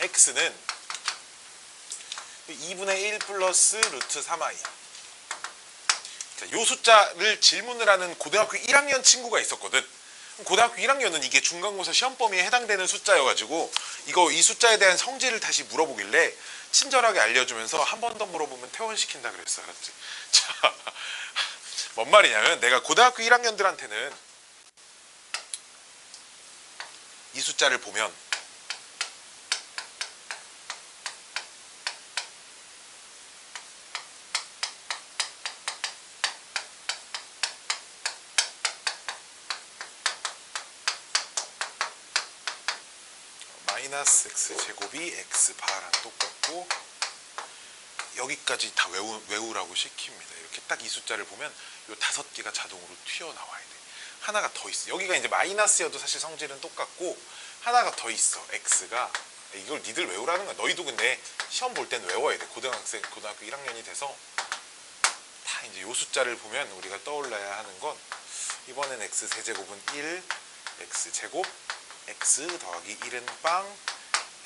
x는 2분의 1 플러스 루트 3i. 요 숫자를 질문을 하는 고등학교 1학년 친구가 있었거든. 고등학교 1학년은 이게 중간고사 시험 범위에 해당되는 숫자여가지고 이 숫자에 대한 성질을 다시 물어보길래 친절하게 알려주면서 한 번 더 물어보면 퇴원시킨다 그랬어. 알았지? 자, 뭔 말이냐면 내가 고등학교 1학년들한테는 이 숫자를 보면 마이너스 x제곱이 x바랑 똑같고 여기까지 다 외우라고 시킵니다. 이렇게 딱 이 숫자를 보면 요 5개가 자동으로 튀어나와야 돼. 하나가 더 있어. 여기가 이제 마이너스여도 사실 성질은 똑같고 하나가 더 있어. x가. 이걸 니들 외우라는 거야. 너희도 근데 시험 볼 땐 외워야 돼. 고등학교 1학년이 돼서 다 이제 요 숫자를 보면 우리가 떠올라야 하는 건 이번엔 x세제곱은 1, x제곱, x 더하기 1은 빵,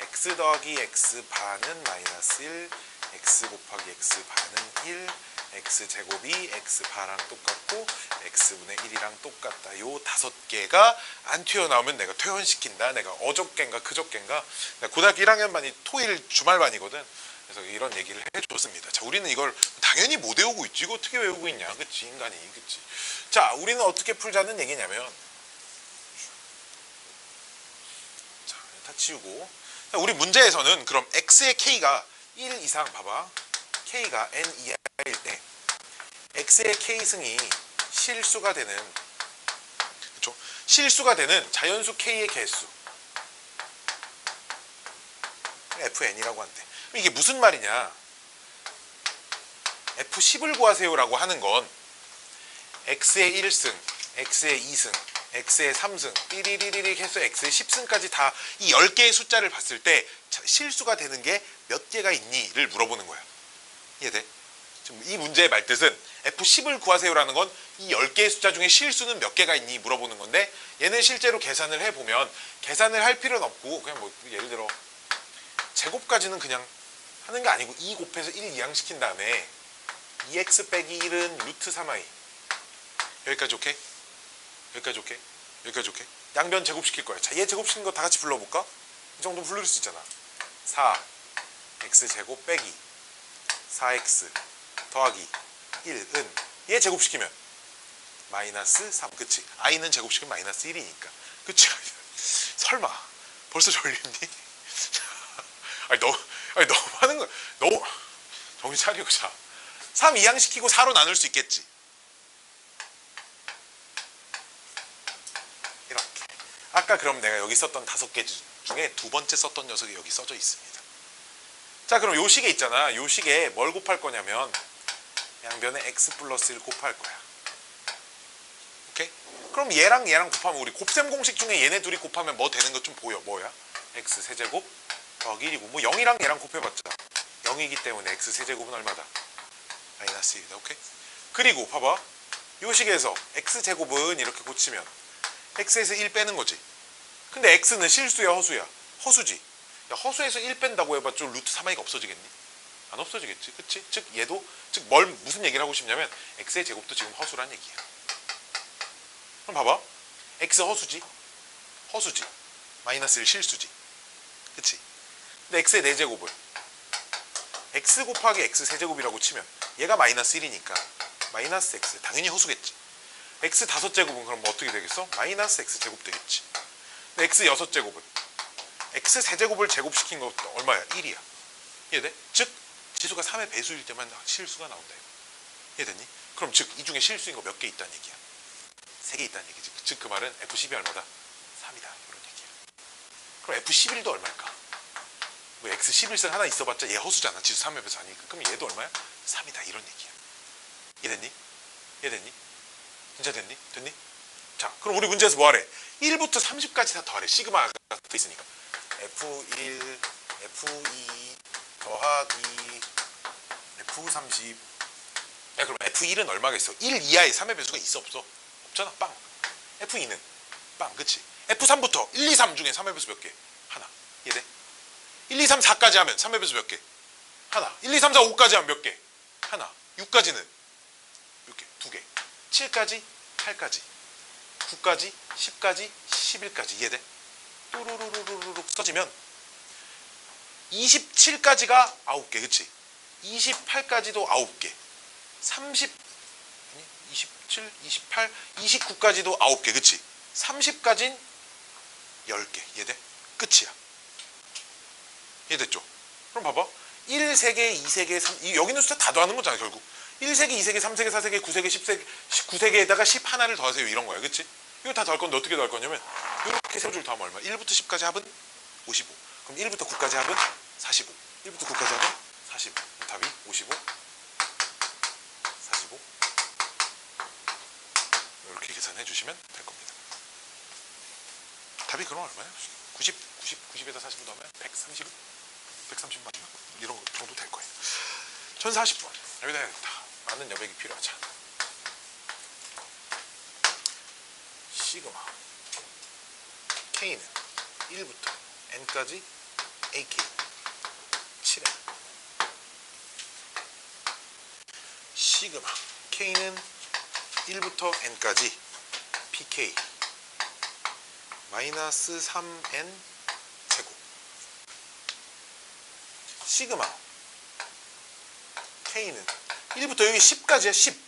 x 더하기 x반은 마이너스 1, x 곱하기 x반은 1, x제곱이 x바랑 똑같고 x분의 1이랑 똑같다. 요 5개가 안 튀어나오면 내가 퇴원시킨다. 내가 어저껜가 그저껜가 고등학교 1학년반이 토일 주말반이거든. 그래서 이런 얘기를 해줬습니다. 자, 우리는 이걸 당연히 못 외우고 있지. 이거 어떻게 외우고 있냐. 그치, 인간이. 그치. 자, 우리는 어떻게 풀자는 얘기냐면 자, 다 치우고 자, 우리 문제에서는 그럼 x의 k가 1 이상 봐봐. k가 n 이하일 때 x의 k승이 실수가 되는 그렇죠? 실수가 되는 자연수 k의 개수 fn이라고 한대. 이게 무슨 말이냐? f10을 구하세요라고 하는 건 x의 1승, x의 2승, x의 3승, 띠리리리릭 해서 x의 10승까지 다 이 10개의 숫자를 봤을 때 실수가 되는 게 몇 개가 있니?를 물어보는 거야. 이해돼? 지금 이 문제의 말뜻은 f10을 구하세요라는 건 이 10개의 숫자 중에 실수는 몇 개가 있니 물어보는 건데 얘는 실제로 계산을 해보면 계산을 할 필요는 없고 그냥 뭐 예를 들어 제곱까지는 그냥 하는 게 아니고 2 곱해서 1 이항시킨 다음에 2x 빼기 1은 루트 3i 여기까지 오케이? 여기까지 오케이? 여기까지 오케이? 양변 제곱시킬 거야. 자, 얘 제곱시킨 거 다 같이 불러볼까? 이 정도 부를 수 있잖아. 4 x제곱 빼기 4x 더하기 1은 얘 제곱시키면 마이너스 3 그치? i는 제곱시키면 마이너스 1이니까 그치? 설마 벌써 졸립니? 아니 너무 하는 거야. 너무 정신 차리고 자 3 이항시키고 4로 나눌 수 있겠지? 이렇게 아까 그럼 내가 여기 썼던 5개 중에 두 번째 썼던 녀석이 여기 써져 있습니다. 자, 그럼 요 식에 있잖아. 요 식에 뭘 곱할 거냐면 양변에 x 플러스 1 곱할 거야. 오케이? 그럼 얘랑 얘랑 곱하면 우리 곱셈 공식 중에 얘네 둘이 곱하면 뭐 되는 거 좀 보여. 뭐야? x 세제곱 더하기 1이고 뭐 0이랑 얘랑 곱해봤자 0이기 때문에 x 세제곱은 얼마다? 마이너스 1이다. 오케이? 그리고 봐봐. 요 식에서 x 제곱은 이렇게 고치면 x에서 1 빼는 거지. 근데 x는 실수야 허수야? 허수지. 야, 허수에서 1 뺀다고 해봤자 루트 3i가 없어지겠니? 안 없어지겠지. 그치? 즉 얘도 무슨 얘기를 하고 싶냐면 x의 제곱도 지금 허수란 얘기야. 그럼 봐봐. x 허수지? 허수지. 마이너스 1 실수지. 그치? 근데 x의 4제곱을 x 곱하기 x 세제곱이라고 치면 얘가 마이너스 1이니까 마이너스 x 당연히 허수겠지. x 5제곱은 그럼 뭐 어떻게 되겠어? 마이너스 x 제곱 되겠지. 근데 x 6제곱은 x 세제곱을 제곱시킨 거 얼마야? 1이야. 이해돼? 즉 지수가 3의 배수일 때만 실수가 나온다. 이해됐니? 그럼 즉 이 중에 실수인 거 몇 개 있다는 얘기야? 3개 있다는 얘기지. 즉 그 말은 f10이 얼마다? 3이다. 이런 얘기야. 그럼 f11도 얼마일까? 뭐 x 11승 하나 있어봤자 얘 허수잖아. 지수 3의 배수 아니니까. 그럼 얘도 얼마야? 3이다. 이런 얘기야. 이해됐니? 이해됐니? 진짜 됐니? 됐니? 자, 그럼 우리 문제에서 뭐 하래? 1부터 30까지 다 더하래. 시그마가 돼 있으니까. F1, F2 더하기 F30. 야, 그럼 F1은 얼마가 있어? 1 이하의 3의 배수가 있어 없어? 없잖아. 빵. F2는 빵. 그치? F3부터 1, 2, 3 중에 3의 배수 몇 개? 하나. 이해돼? 1, 2, 2, 3, 4까지 하면 3의 배수 몇 개? 하나. 1, 2, 3, 4, 5까지 하면 몇 개? 하나. 6까지는 몇 개? 2개. 7까지, 8까지, 9까지, 10까지, 11까지. 이해돼? 뚜루루루루룩 써지면 27까지가 9개, 그치? 28까지도 9개. 30, 아니, 27, 28, 29까지도 9개, 그치? 30까지는 10개. 이해돼? 끝이야. 이해됐죠? 그럼 봐봐. 1세계, 2세계, 3, 여기 있는 숫자 다 더하는 거잖아, 결국. 1세계, 2세계, 3세계, 4세계, 9세계, 10세계, 19세계에다가 11을 더하세요. 이런 거야, 그치? 이거 다 더할 건데 어떻게 더할 거냐면 이렇게 세 줄 더하면 얼마? 1부터 10까지 합은 55. 그럼 1부터 9까지 합은 45. 1부터 9까지 합은 45. 그럼 답이 55, 45. 이렇게 계산해 주시면 될 겁니다. 답이 그럼 얼마야? 90에다 40을 더하면 130? 130 맞나? 이런 정도 될 거예요. 1040번. 여기다 해야겠다. 많은 여백이 필요하지 않아. 시그마 K는 1부터 N까지 AK 7M. 시그마 K는 1부터 N까지 PK 마이너스 3N 제곱. 시그마 K는 1부터 여기 10까지야. 10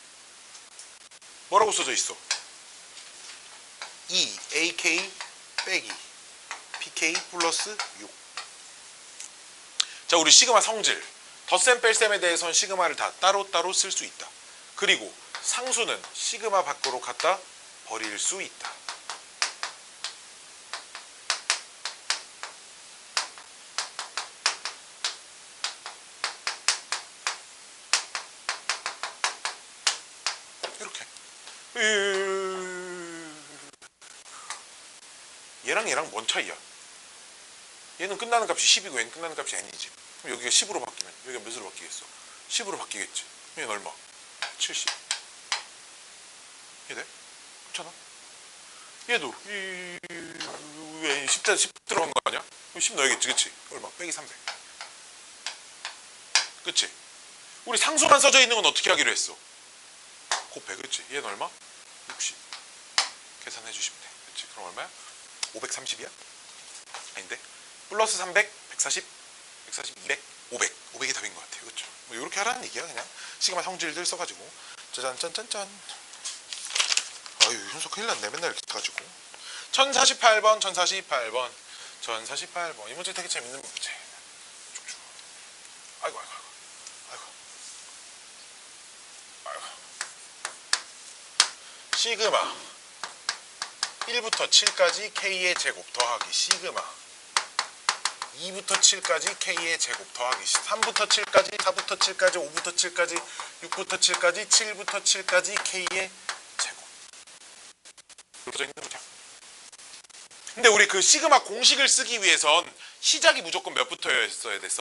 뭐라고 써져 있어? 2 AK 빼기 PK 플러스 6. 자, 우리 시그마 성질 덧셈 뺄셈에 대해서는 시그마를 다 따로따로 쓸 수 있다. 그리고 상수는 시그마 밖으로 갖다 버릴 수 있다. 이렇게. 얘랑 뭔 차이야? 얘는 끝나는 값이 10이고 얘는 끝나는 값이 n이지. 그럼 여기가 10으로 바뀌면 여기가 몇으로 바뀌겠어? 10으로 바뀌겠지. 얘는 얼마? 70. 이해 돼? 그렇잖아. 얘도 왜 10 들어간 거 아니야? 10 넣어야겠지, 그치? 얼마? 빼기 300. 그치? 우리 상수만 써져 있는 건 어떻게 하기로 했어? 곱해, 그치? 얘는 얼마? 60. 계산해 주시면 돼. 그치? 그럼 얼마야? 530이야? 아닌데? 플러스 300, 140, 140, 200, 500. 500이 답인 것 같아요. 그쵸? 뭐 이렇게 하라는 얘기야, 그냥. 시그마 성질들 써가지고. 짜잔짠짠짠. 아유, 현석 큰일 났네. 맨날 이렇게 가지고. 1048번, 1048번, 1048번. 이 문제 되게 재밌는 문제. 쭉쭉. 아이고. 시그마 1부터 7까지 K의 제곱 더하기 시그마 2부터 7까지 K의 제곱 더하기 3부터 7까지 4부터 7까지 5부터 7까지 6부터 7까지 7부터 7까지 K의 제곱. 이렇게 있는 거죠. 근데 우리 그 시그마 공식을 쓰기 위해선 시작이 무조건 몇부터였어야 됐어?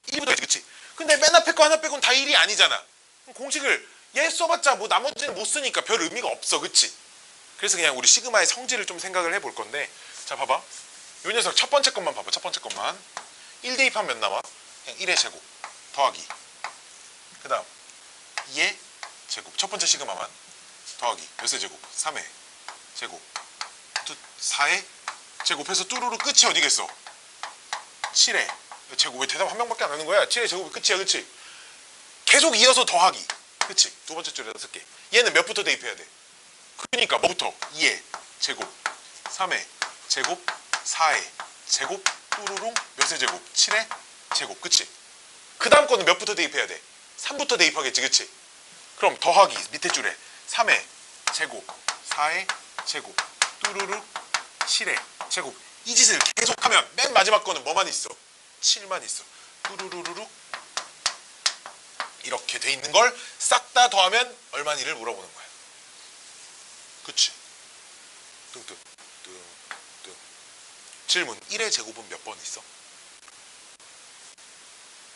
1부터, 그치? 근데 맨 앞에 거 하나 빼고는 다 1이 아니잖아. 그럼 공식을 얘 써봤자 뭐 나머지는 못 쓰니까 별 의미가 없어, 그치? 그래서 그냥 우리 시그마의 성질을 좀 생각을 해볼 건데, 자 봐봐. 요 녀석 첫 번째 것만 봐봐. 첫 번째 것만 1 대입하면 몇 나와? 그냥 1의 제곱 더하기 그 다음 2의 제곱 첫 번째 시그마만 더하기 몇의 제곱? 3의 제곱 4의 제곱해서 뚜루루 끝이 어디겠어? 7의 제곱. 왜 대답 한 명밖에 안 하는 거야? 7의 제곱이 끝이야, 그치? 계속 이어서 더하기, 그치? 두 번째 줄에다 쓸게. 얘는 몇부터 대입해야 돼? 그러니까 뭐부터? 2의 제곱 3의 제곱 4의 제곱 뚜루룽 몇의 제곱? 7의 제곱, 그치? 그 다음 거는 몇부터 대입해야 돼? 3부터 대입하겠지, 그치? 그럼 더하기 밑에 줄에 3의 제곱 4의 제곱 뚜루루 7의 제곱. 이 짓을 계속하면 맨 마지막 거는 뭐만 있어? 7만 있어. 뚜루루루루. 이렇게 돼 있는 걸 싹 다 더하면 얼마니를 물어보는 거야. 그치? 뚱뚱. 질문. 1의 제곱은 몇 번 있어?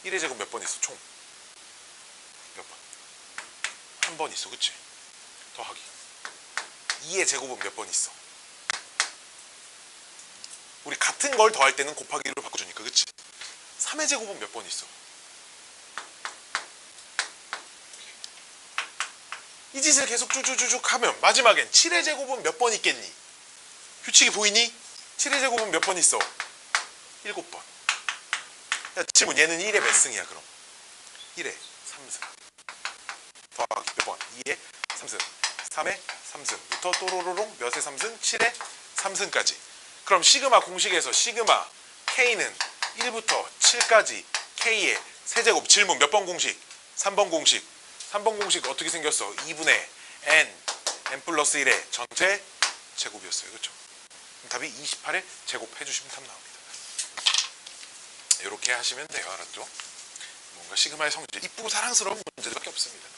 1의 제곱 몇 번 있어? 총 몇 번? 한 번 있어, 그치? 더하기 2의 제곱은 몇 번 있어? 우리 같은 걸 더할 때는 곱하기로 바꿔주니까, 그치? 3의 제곱은 몇 번 있어? 이 짓을 계속 쭉쭉쭉 하면 마지막엔 7의 제곱은 몇 번 있겠니? 규칙이 보이니? 7의 제곱은 몇 번 있어? 7번. 야, 질문, 얘는 1의 몇 승이야 그럼? 1의 3승 더하기 몇 번? 2의 3승 3의 3승부터 또로로롱 몇의 3승? 7의 3승까지. 그럼 시그마 공식에서 시그마 K는 1부터 7까지 K의 세제곱. 질문 몇 번 공식? 3번 공식. 3번 공식 어떻게 생겼어? 2분의 n 플러스 1의 전체 제곱이었어요. 그렇죠? 답이 28의 제곱 해주시면 답 나옵니다. 이렇게 하시면 돼요. 알았죠? 뭔가 시그마의 성질, 이쁘고 사랑스러운 문제들밖에 없습니다.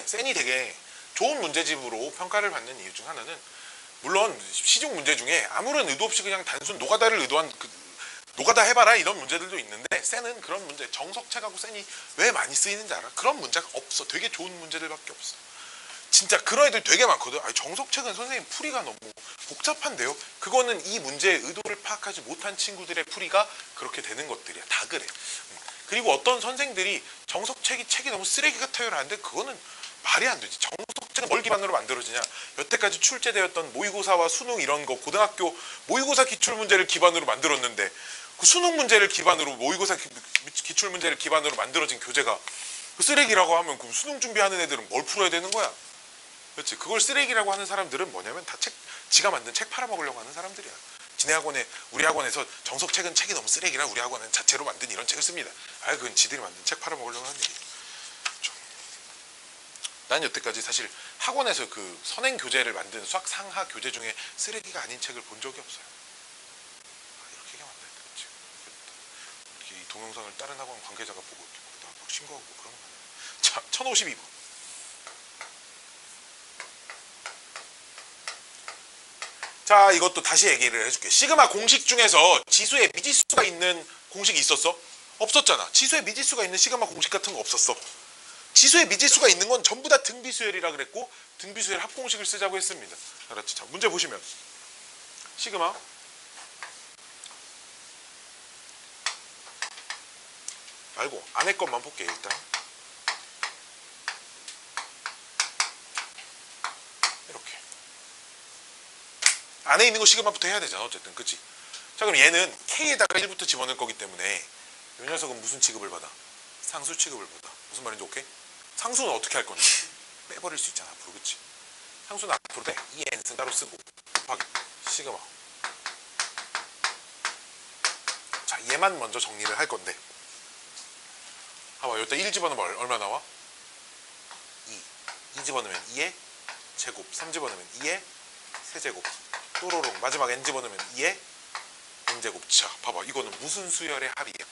센이 되게 좋은 문제집으로 평가를 받는 이유 중 하나는, 물론 시중 문제 중에 아무런 의도 없이 그냥 단순 노가다를 의도한 노가다 해봐라 이런 문제들도 있는데, 센은 그런 문제, 정석책하고 센이 왜 많이 쓰이는지 알아? 그런 문제가 없어. 되게 좋은 문제들밖에 없어. 진짜 그런 애들 되게 많거든. 아니, 정석책은 선생님 풀이가 너무 복잡한데요? 그거는 이 문제의 의도를 파악하지 못한 친구들의 풀이가 그렇게 되는 것들이야. 다 그래. 그리고 어떤 선생들이 책이 너무 쓰레기 같아요 하는데, 그거는 말이 안 되지. 정석책은 뭘 기반으로 만들어지냐? 여태까지 출제되었던 모의고사와 수능 이런 거, 고등학교 모의고사 기출문제를 기반으로 만들었는데, 그 수능 문제를 기반으로 모의고사 기출문제를 기반으로 만들어진 교재가 그 쓰레기라고 하면, 그럼 수능 준비하는 애들은 뭘 풀어야 되는 거야? 그렇지? 그걸 쓰레기라고 하는 사람들은 뭐냐면 다 지가 만든 책 팔아먹으려고 하는 사람들이야. 우리 학원에서 정석책은 책이 너무 쓰레기라 우리 학원은 자체로 만든 이런 책을 씁니다. 그건 지들이 만든 책 팔아먹으려고 하는 얘기야. 난 여태까지 사실 학원에서 그 선행 교재를 만든 수학 상하 교재 중에 쓰레기가 아닌 책을 본 적이 없어요. 이렇게 얘기하면 안 되겠지. 이 동영상을 다른 학원 관계자가 보고 이렇게 막 신고하고 그러는 거야. 자, 1052번. 자, 이것도 다시 얘기를 해줄게. 시그마 공식 중에서 지수에 미지수가 있는 공식이 있었어? 없었잖아. 지수에 미지수가 있는 시그마 공식 같은 거 없었어. 지수에 미지수가 있는 건 전부 다 등비수열이라 그랬고, 등비수열 합공식을 쓰자고 했습니다. 알았지? 자, 문제 보시면 시그마 말고 안에 것만 볼게. 일단 이렇게 안에 있는 거 시그마부터 해야 되잖아. 어쨌든 그치? 자, 그럼 얘는 K에다가 1부터 집어넣을 거기 때문에 이 녀석은 무슨 취급을 받아? 상수 취급을 받아. 무슨 말인지 오케이? 상수는 어떻게 할 건지 빼버릴 수 있잖아 앞으로. 그치? 상수는 앞으로 돼. 이 n승 따로 쓰고 곱하기 시그마. 자, 얘만 먼저 정리를 할 건데, 봐봐. 여기다 1 집어넣으면 얼마 나와? 2 집어넣으면 2의 제곱, 3 집어넣으면 2의 세제곱, 또로롱 마지막 n 집어넣으면 2의 n제곱. 자, 봐봐. 이거는 무슨 수열의 합이야?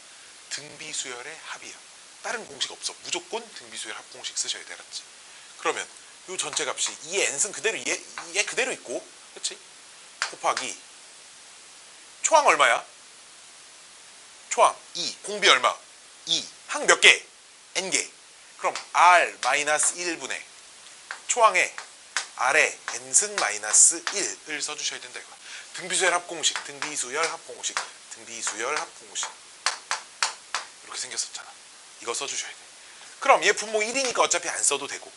등비수열의 합이야. 다른 공식 없어. 무조건 등비수열 합공식 쓰셔야 돼. 알았지? 그러면 이 전체 값이 2의 n승 그대로 얘 그대로 있고, 그렇지? 곱하기 초항 얼마야? 초항 2, 공비 얼마? 2, 항 몇 개? n개. 그럼 r-1분의 초항에 r의 n승 마이너스 1을 써주셔야 된다 이거야. 등비수열 합공식, 등비수열 합공식, 등비수열 합공식. 이렇게 생겼었잖아. 이거 써주셔야 돼. 그럼 얘 분모 1이니까 어차피 안 써도 되고,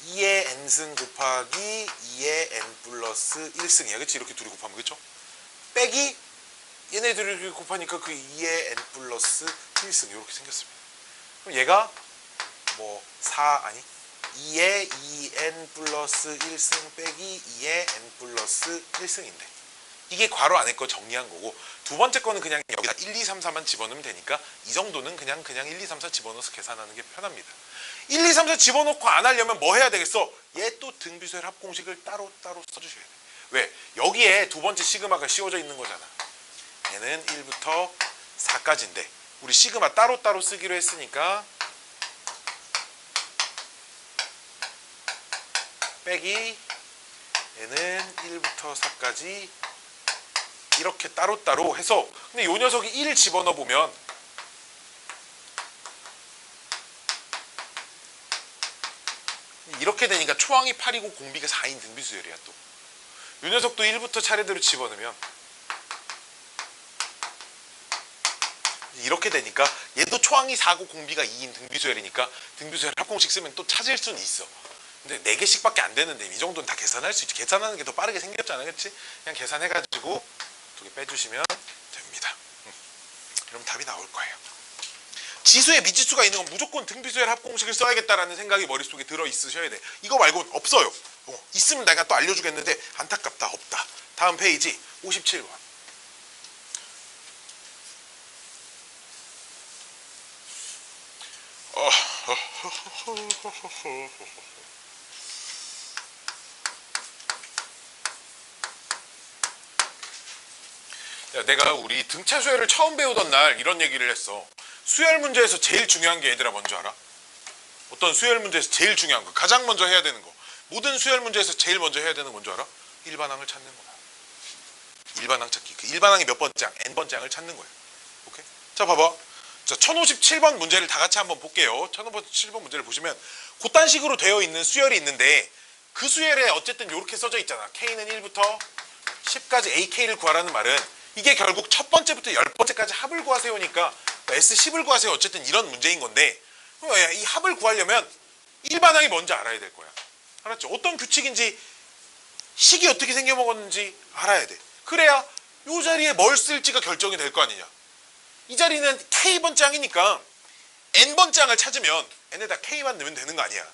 2의 n승 곱하기 2의 n 플러스 1승이야. 그치? 이렇게 둘이 곱하면, 그쵸? 빼기 얘네들을 곱하니까 그 2의 n 플러스 1승 이렇게 생겼습니다. 그럼 얘가 뭐 2의 2n 플러스 1승 빼기 2의 n 플러스 1승인데, 이게 괄호 안에 거 정리한 거고, 두 번째 거는 그냥 여기다 1, 2, 3, 4만 집어넣으면 되니까 이 정도는 그냥 1, 2, 3, 4 집어넣어서 계산하는 게 편합니다. 1, 2, 3, 4 집어넣고 안 하려면 뭐 해야 되겠어? 얘 또 등비수열 합공식을 따로따로 써주셔야 돼. 왜? 여기에 두 번째 시그마가 씌워져 있는 거잖아. 얘는 1부터 4까지인데 우리 시그마 따로따로 쓰기로 했으니까 빼기 얘는 1부터 4까지 이렇게 따로따로 해서, 근데 요 녀석이 1 집어넣어 보면 이렇게 되니까 초항이 8이고 공비가 4인 등비수열이야. 또 이 녀석도 1부터 차례대로 집어넣으면 이렇게 되니까 얘도 초항이 4고 공비가 2인 등비수열이니까 등비수열 합공식 쓰면 또 찾을 수는 있어. 근데 4개씩밖에 안 되는데 이 정도는 다 계산할 수 있지. 계산하는 게 더 빠르게 생겼잖아, 그치? 그냥 계산해가지고 2개 빼주시면 됩니다. 그럼 답이 나올 거예요. 지수에 미지수가 있는 건 무조건 등비수열 합공식을 써야겠다라는 생각이 머릿속에 들어 있으셔야 돼. 이거 말고는 없어요. 있으면 내가 또 알려주겠는데 안타깝다, 없다. 다음 페이지 57번. 야, 내가 우리 등차 수열을 처음 배우던 날 이런 얘기를 했어. 수열 문제에서 제일 중요한 게 얘들아 뭔지 알아? 어떤 수열 문제에서 제일 중요한 거, 가장 먼저 해야 되는 거, 모든 수열 문제에서 제일 먼저 해야 되는 건 뭔지 알아? 일반항을 찾는 거야. 일반항 찾기. 그 일반항이 몇 번째 항, n번째 항을 찾는 거야. 오케이? 자, 봐봐. 자, 1057번 문제를 다 같이 한번 볼게요. 1057번 문제를 보시면 그딴 식으로 되어 있는 수열이 있는데 그 수열에 어쨌든 이렇게 써져 있잖아. K는 1부터 10까지 AK를 구하라는 말은 이게 결국 첫 번째부터 10번째까지 합을 구하세요니까 S10을 구하세요. 어쨌든 이런 문제인 건데 이 합을 구하려면 일반항이 뭔지 알아야 될 거야. 알았죠? 어떤 규칙인지 식이 어떻게 생겨먹었는지 알아야 돼. 그래야 이 자리에 뭘 쓸지가 결정이 될 거 아니냐. 이 자리는 K번째 항이니까 N번째 항을 찾으면 N에다 K만 넣으면 되는 거 아니야.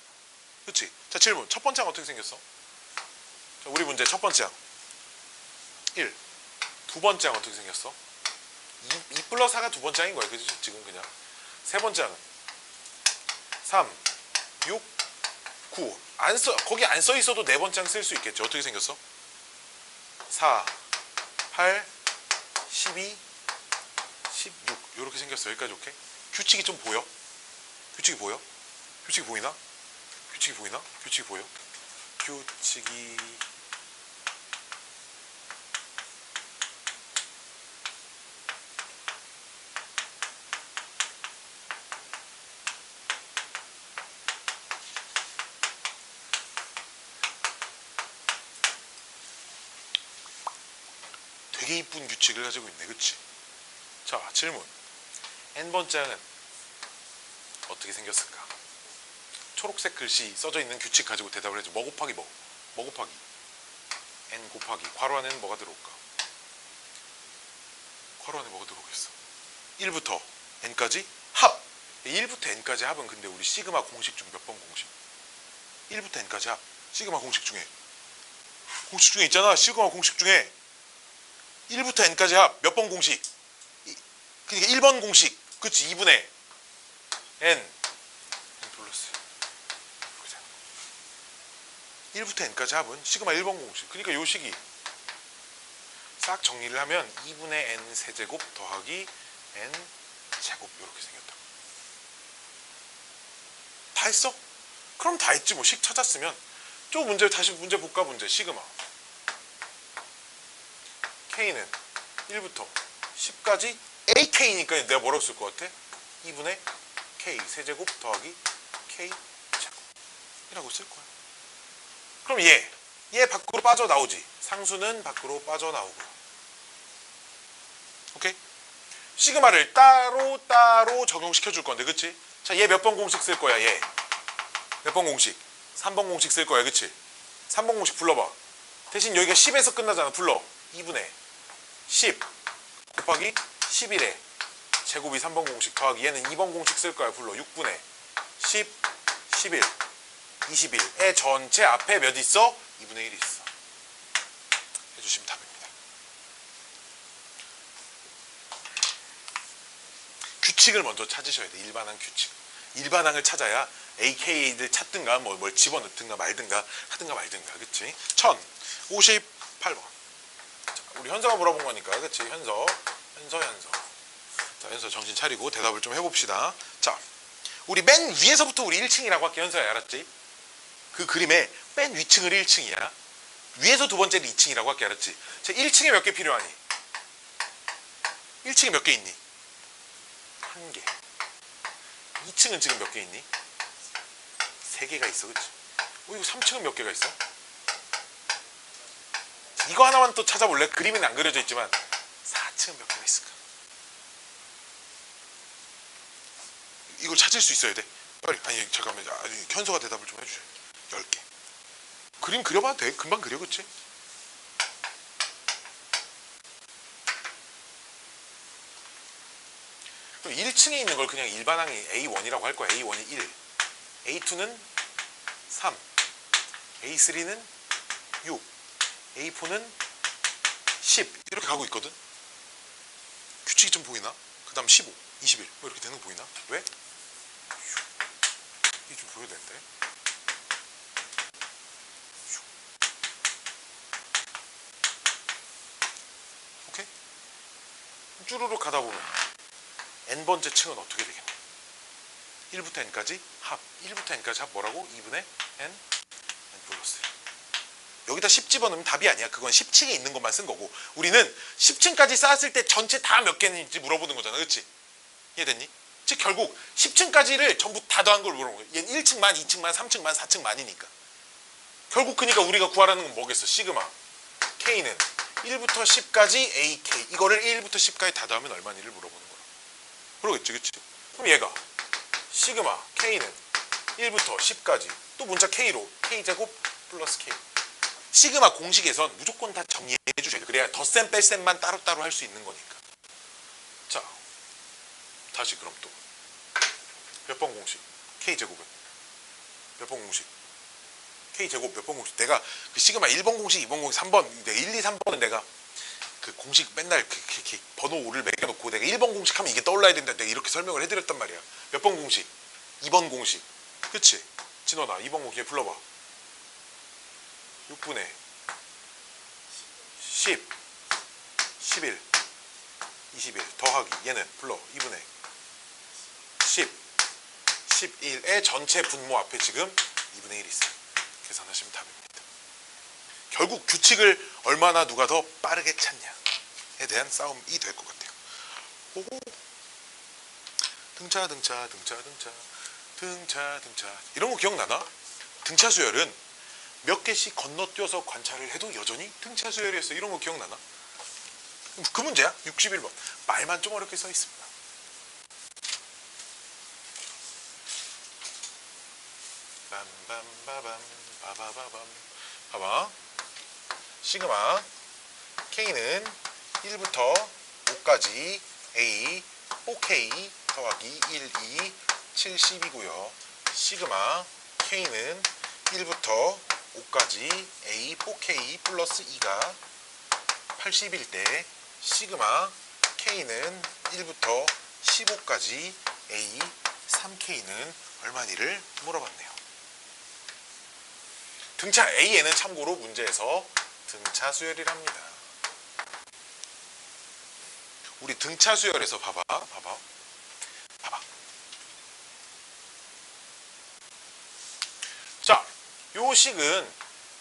그렇지? 자, 질문. 첫 번째 항 어떻게 생겼어? 자, 우리 문제 첫 번째 항 1. 두 번째 항 어떻게 생겼어? 2 플러스 4가 두 번째 항인 거야. 그치? 지금 그냥. 세 번째 항은 3, 6, 9. 거기 안 써 있어도 네 번째 항 쓸 수 있겠죠. 어떻게 생겼어? 4, 8, 12, 16. 이렇게 생겼어. 여기까지 오케이? 규칙이 좀 보여? 규칙이 보여? 규칙이 보이나? 규칙이 보이나? 규칙이 보여? 규칙이 되게 이쁜 규칙을 가지고 있네. 그치? 자, 질문. n번째 항은 어떻게 생겼을까? 초록색 글씨 써져 있는 규칙 가지고 대답을 해줘. 뭐 곱하기 뭐? 뭐 곱하기? n 곱하기 괄호 안에는 뭐가 들어올까? 괄호 안에 뭐가 들어오겠어? 1부터 n까지 합! 1부터 n까지 합은 근데 우리 시그마 공식 중 몇 번 공식? 1부터 n까지 합. 시그마 공식 중에 있잖아. 시그마 공식 중에 1부터 n까지 합 몇 번 공식? 그러니까 1번 공식. 그치? 2분의 n 플러스 1부터 n까지 합은 시그마 1번 공식. 그러니까 요 식이 싹 정리를 하면 2분의 n 세제곱 더하기 n 제곱 이렇게 생겼다. 다 했어? 그럼 다 했지 뭐. 식 찾았으면. 저 문제 다시 문제 볼까? 문제 시그마 K는 1부터 10까지 AK니까 내가 뭐라고 쓸 것 같아? 2분의 K 세제곱 더하기 K 제곱 이라고 쓸 거야. 그럼 얘 밖으로 빠져나오지. 상수는 밖으로 빠져나오고. 오케이? 시그마를 따로 적용시켜 줄 건데, 그치? 자, 얘 몇 번 공식 쓸 거야, 얘? 몇 번 공식? 3번 공식 쓸 거야, 그치? 3번 공식 불러봐. 대신 여기가 10에서 끝나잖아. 불러. 2분의 10 곱하기 11에 제곱이 3번 공식 더하기 얘는 2번 공식 쓸 거야. 불러. 6분의 10, 11, 21의 전체 앞에 몇 있어? 2분의 1이 있어. 해주시면 답입니다. 규칙을 먼저 찾으셔야 돼. 일반항 규칙. 일반항을 찾아야 AK를 찾든가 뭘 집어넣든가 말든가 하든가 말든가. 그치? 1058번. 우리 현서가 물어본 거니까. 그치? 현서. 자, 현서 정신 차리고 대답을 좀 해봅시다. 자, 우리 맨 위에서부터 우리 1층이라고 할게. 현서야, 알았지? 그 그림에 맨 위층을 1층이야. 위에서 두 번째를 2층이라고 할게. 알았지? 자, 1층에 몇 개 필요하니? 1층에 몇 개 있니? 1개. 2층은 지금 몇 개 있니? 3개가 있어. 그치? 이거 3층은 몇 개가 있어? 이거 하나만 또 찾아볼래? 그림은 안 그려져 있지만 4층은 몇 개가 있을까? 이걸 찾을 수 있어야 돼. 빨리. 아니 잠깐만. 아니, 현서가 대답을 좀 해주세요. 10개. 그림 그려봐도 돼. 금방 그려, 그치? 그럼 1층에 있는 걸 그냥 일반항이 A1이라고 할 거야. A1이 1, A2는 3, A3는 6, A4는 10 이렇게 가고 있거든. 규칙이 좀 보이나? 그 다음 15, 21 뭐 이렇게 되는 거 보이나? 왜? 이게 좀 보여야 되는데. 오케이? 쭈루룩 가다 보면 n번째 층은 어떻게 되겠냐? 1부터 n까지 합. 1부터 n까지 합 뭐라고? 2분의 n 플러스 1. 여기다 10 집어넣으면 답이 아니야. 그건 10층에 있는 것만 쓴 거고, 우리는 10층까지 쌓았을 때 전체 다 몇 개인지 물어보는 거잖아. 그치? 이해됐니? 즉 결국 10층까지를 전부 다 더한 걸 물어보는 거야. 얘는 1층만, 2층만, 3층만, 4층만이니까. 결국 그러니까 우리가 구하라는 건 뭐겠어? 시그마 K는 1부터 10까지 AK, 이거를 1부터 10까지 다 더하면 얼마니를 물어보는 거야. 그러겠지, 그치? 그럼 얘가 시그마 K는 1부터 10까지 또 문자 K로 K제곱 플러스 K. 시그마 공식에선 무조건 다 정리해 주셔야 돼. 그래야 덧셈 뺄셈만 따로따로 할 수 있는 거니까. 자, 다시 그럼 또 몇 번 공식? K제곱은 몇 번 공식? K제곱 몇 번 공식? 내가 그 시그마 1번 공식, 2번 공식, 3번 1, 2, 3번은 내가 그 공식 맨날 그 번호를 매겨놓고 내가 1번 공식 하면 이게 떠올라야 된다, 내가 이렇게 설명을 해드렸단 말이야. 몇 번 공식? 2번 공식. 그치? 진원아 2번 공식 불러봐. 6분의 10, 11, 21 더하기 얘는 불러 2분의 10, 11의 전체 분모 앞에 지금 2분의 1이 있어요. 계산하시면 답입니다. 결국 규칙을 얼마나 누가 더 빠르게 찾냐에 대한 싸움이 될 것 같아요. 오호. 등차 이런 거 기억나나? 등차 수열은 몇 개씩 건너뛰어서 관찰을 해도 여전히 등차 수열이었어. 이런 거 기억나나? 그 문제야. 61번. 말만 좀 어렵게 써 있습니다. 빰빰빠밤 빠바바밤. 봐봐. 시그마 K는 1부터 5까지 A 5K 더하기 1, 2, 7, 10이고요. 시그마 K는 1부터 5까지 A 4K 플러스 2가 80일 때 시그마 K는 1부터 15까지 A 3K는 얼마니를 물어봤네요. 등차 A에는 참고로 문제에서 등차 수열이랍니다. 우리 등차 수열에서 봐봐. 자, 요 식은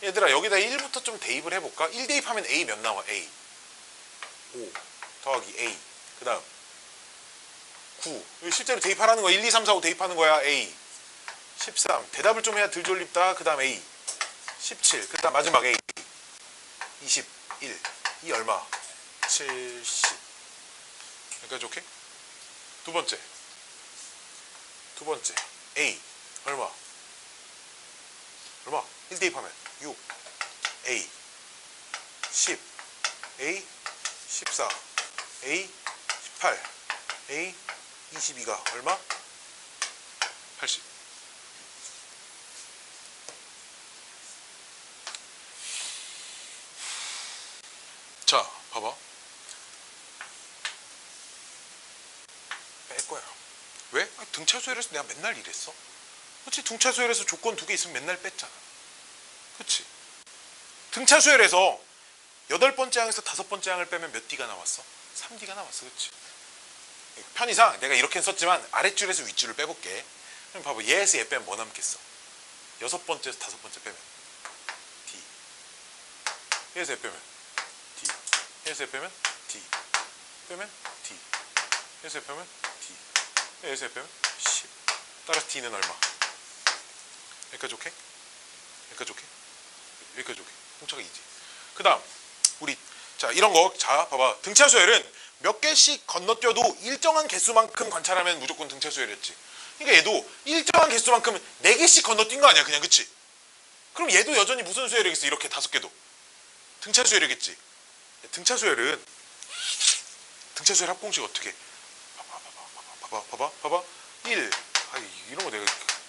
얘들아 여기다 1부터 좀 대입을 해볼까? 1 대입하면 A 몇 나와? A 5 더하기 A 그 다음 9. 실제로 대입하라는 거야. 1, 2, 3, 4, 5 대입하는 거야. A 13. 대답을 좀 해야 덜 졸립다. 그 다음 A 17. 그 다음 마지막 A 21. 이 얼마? 70. 여기까지 오케이? 두 번째 A 얼마? 1 대입하면 6 A 10 A 14 A 18 A 22가 얼마? 80. 자, 봐봐. 뺄 거야. 왜? 등차 수열에서 내가 맨날 이랬어. 그렇지? 등차 수열에서 조건 2개 있으면 맨날 뺐잖아. 그렇지? 등차 수열에서 8번째 항에서 5번째 항을 빼면 몇 D가 나왔어? 3D가 나왔어. 그렇지? 편의상 내가 이렇게 썼지만 아랫줄에서 윗줄을 빼볼게. 그럼 봐봐. 얘에서 얘 빼면 뭐 남겠어? 6번째에서 5번째 빼면 D. 얘에서 얘 빼면 D. 얘에서 얘 빼면 D. 빼면 D. 얘에서 얘 빼면 D. 얘에서 얘 빼면 10. 따라서 D는 얼마? 여기까지 오케이? 여기까지 오케이? 여기까지 오케이? 공차가 2지. 그 다음 우리 자 이런 거 자 봐봐 등차 수열은 몇 개씩 건너뛰어도 일정한 개수만큼 관찰하면 무조건 등차 수열이었지. 그러니까 얘도 일정한 개수만큼 4개씩 건너뛴 거 아니야 그냥 그치? 그럼 얘도 여전히 무슨 수열이겠어 이렇게 5개도 등차 수열이겠지. 등차 수열은 등차 수열 합공식 어떻게 봐봐 1 이런 거 내가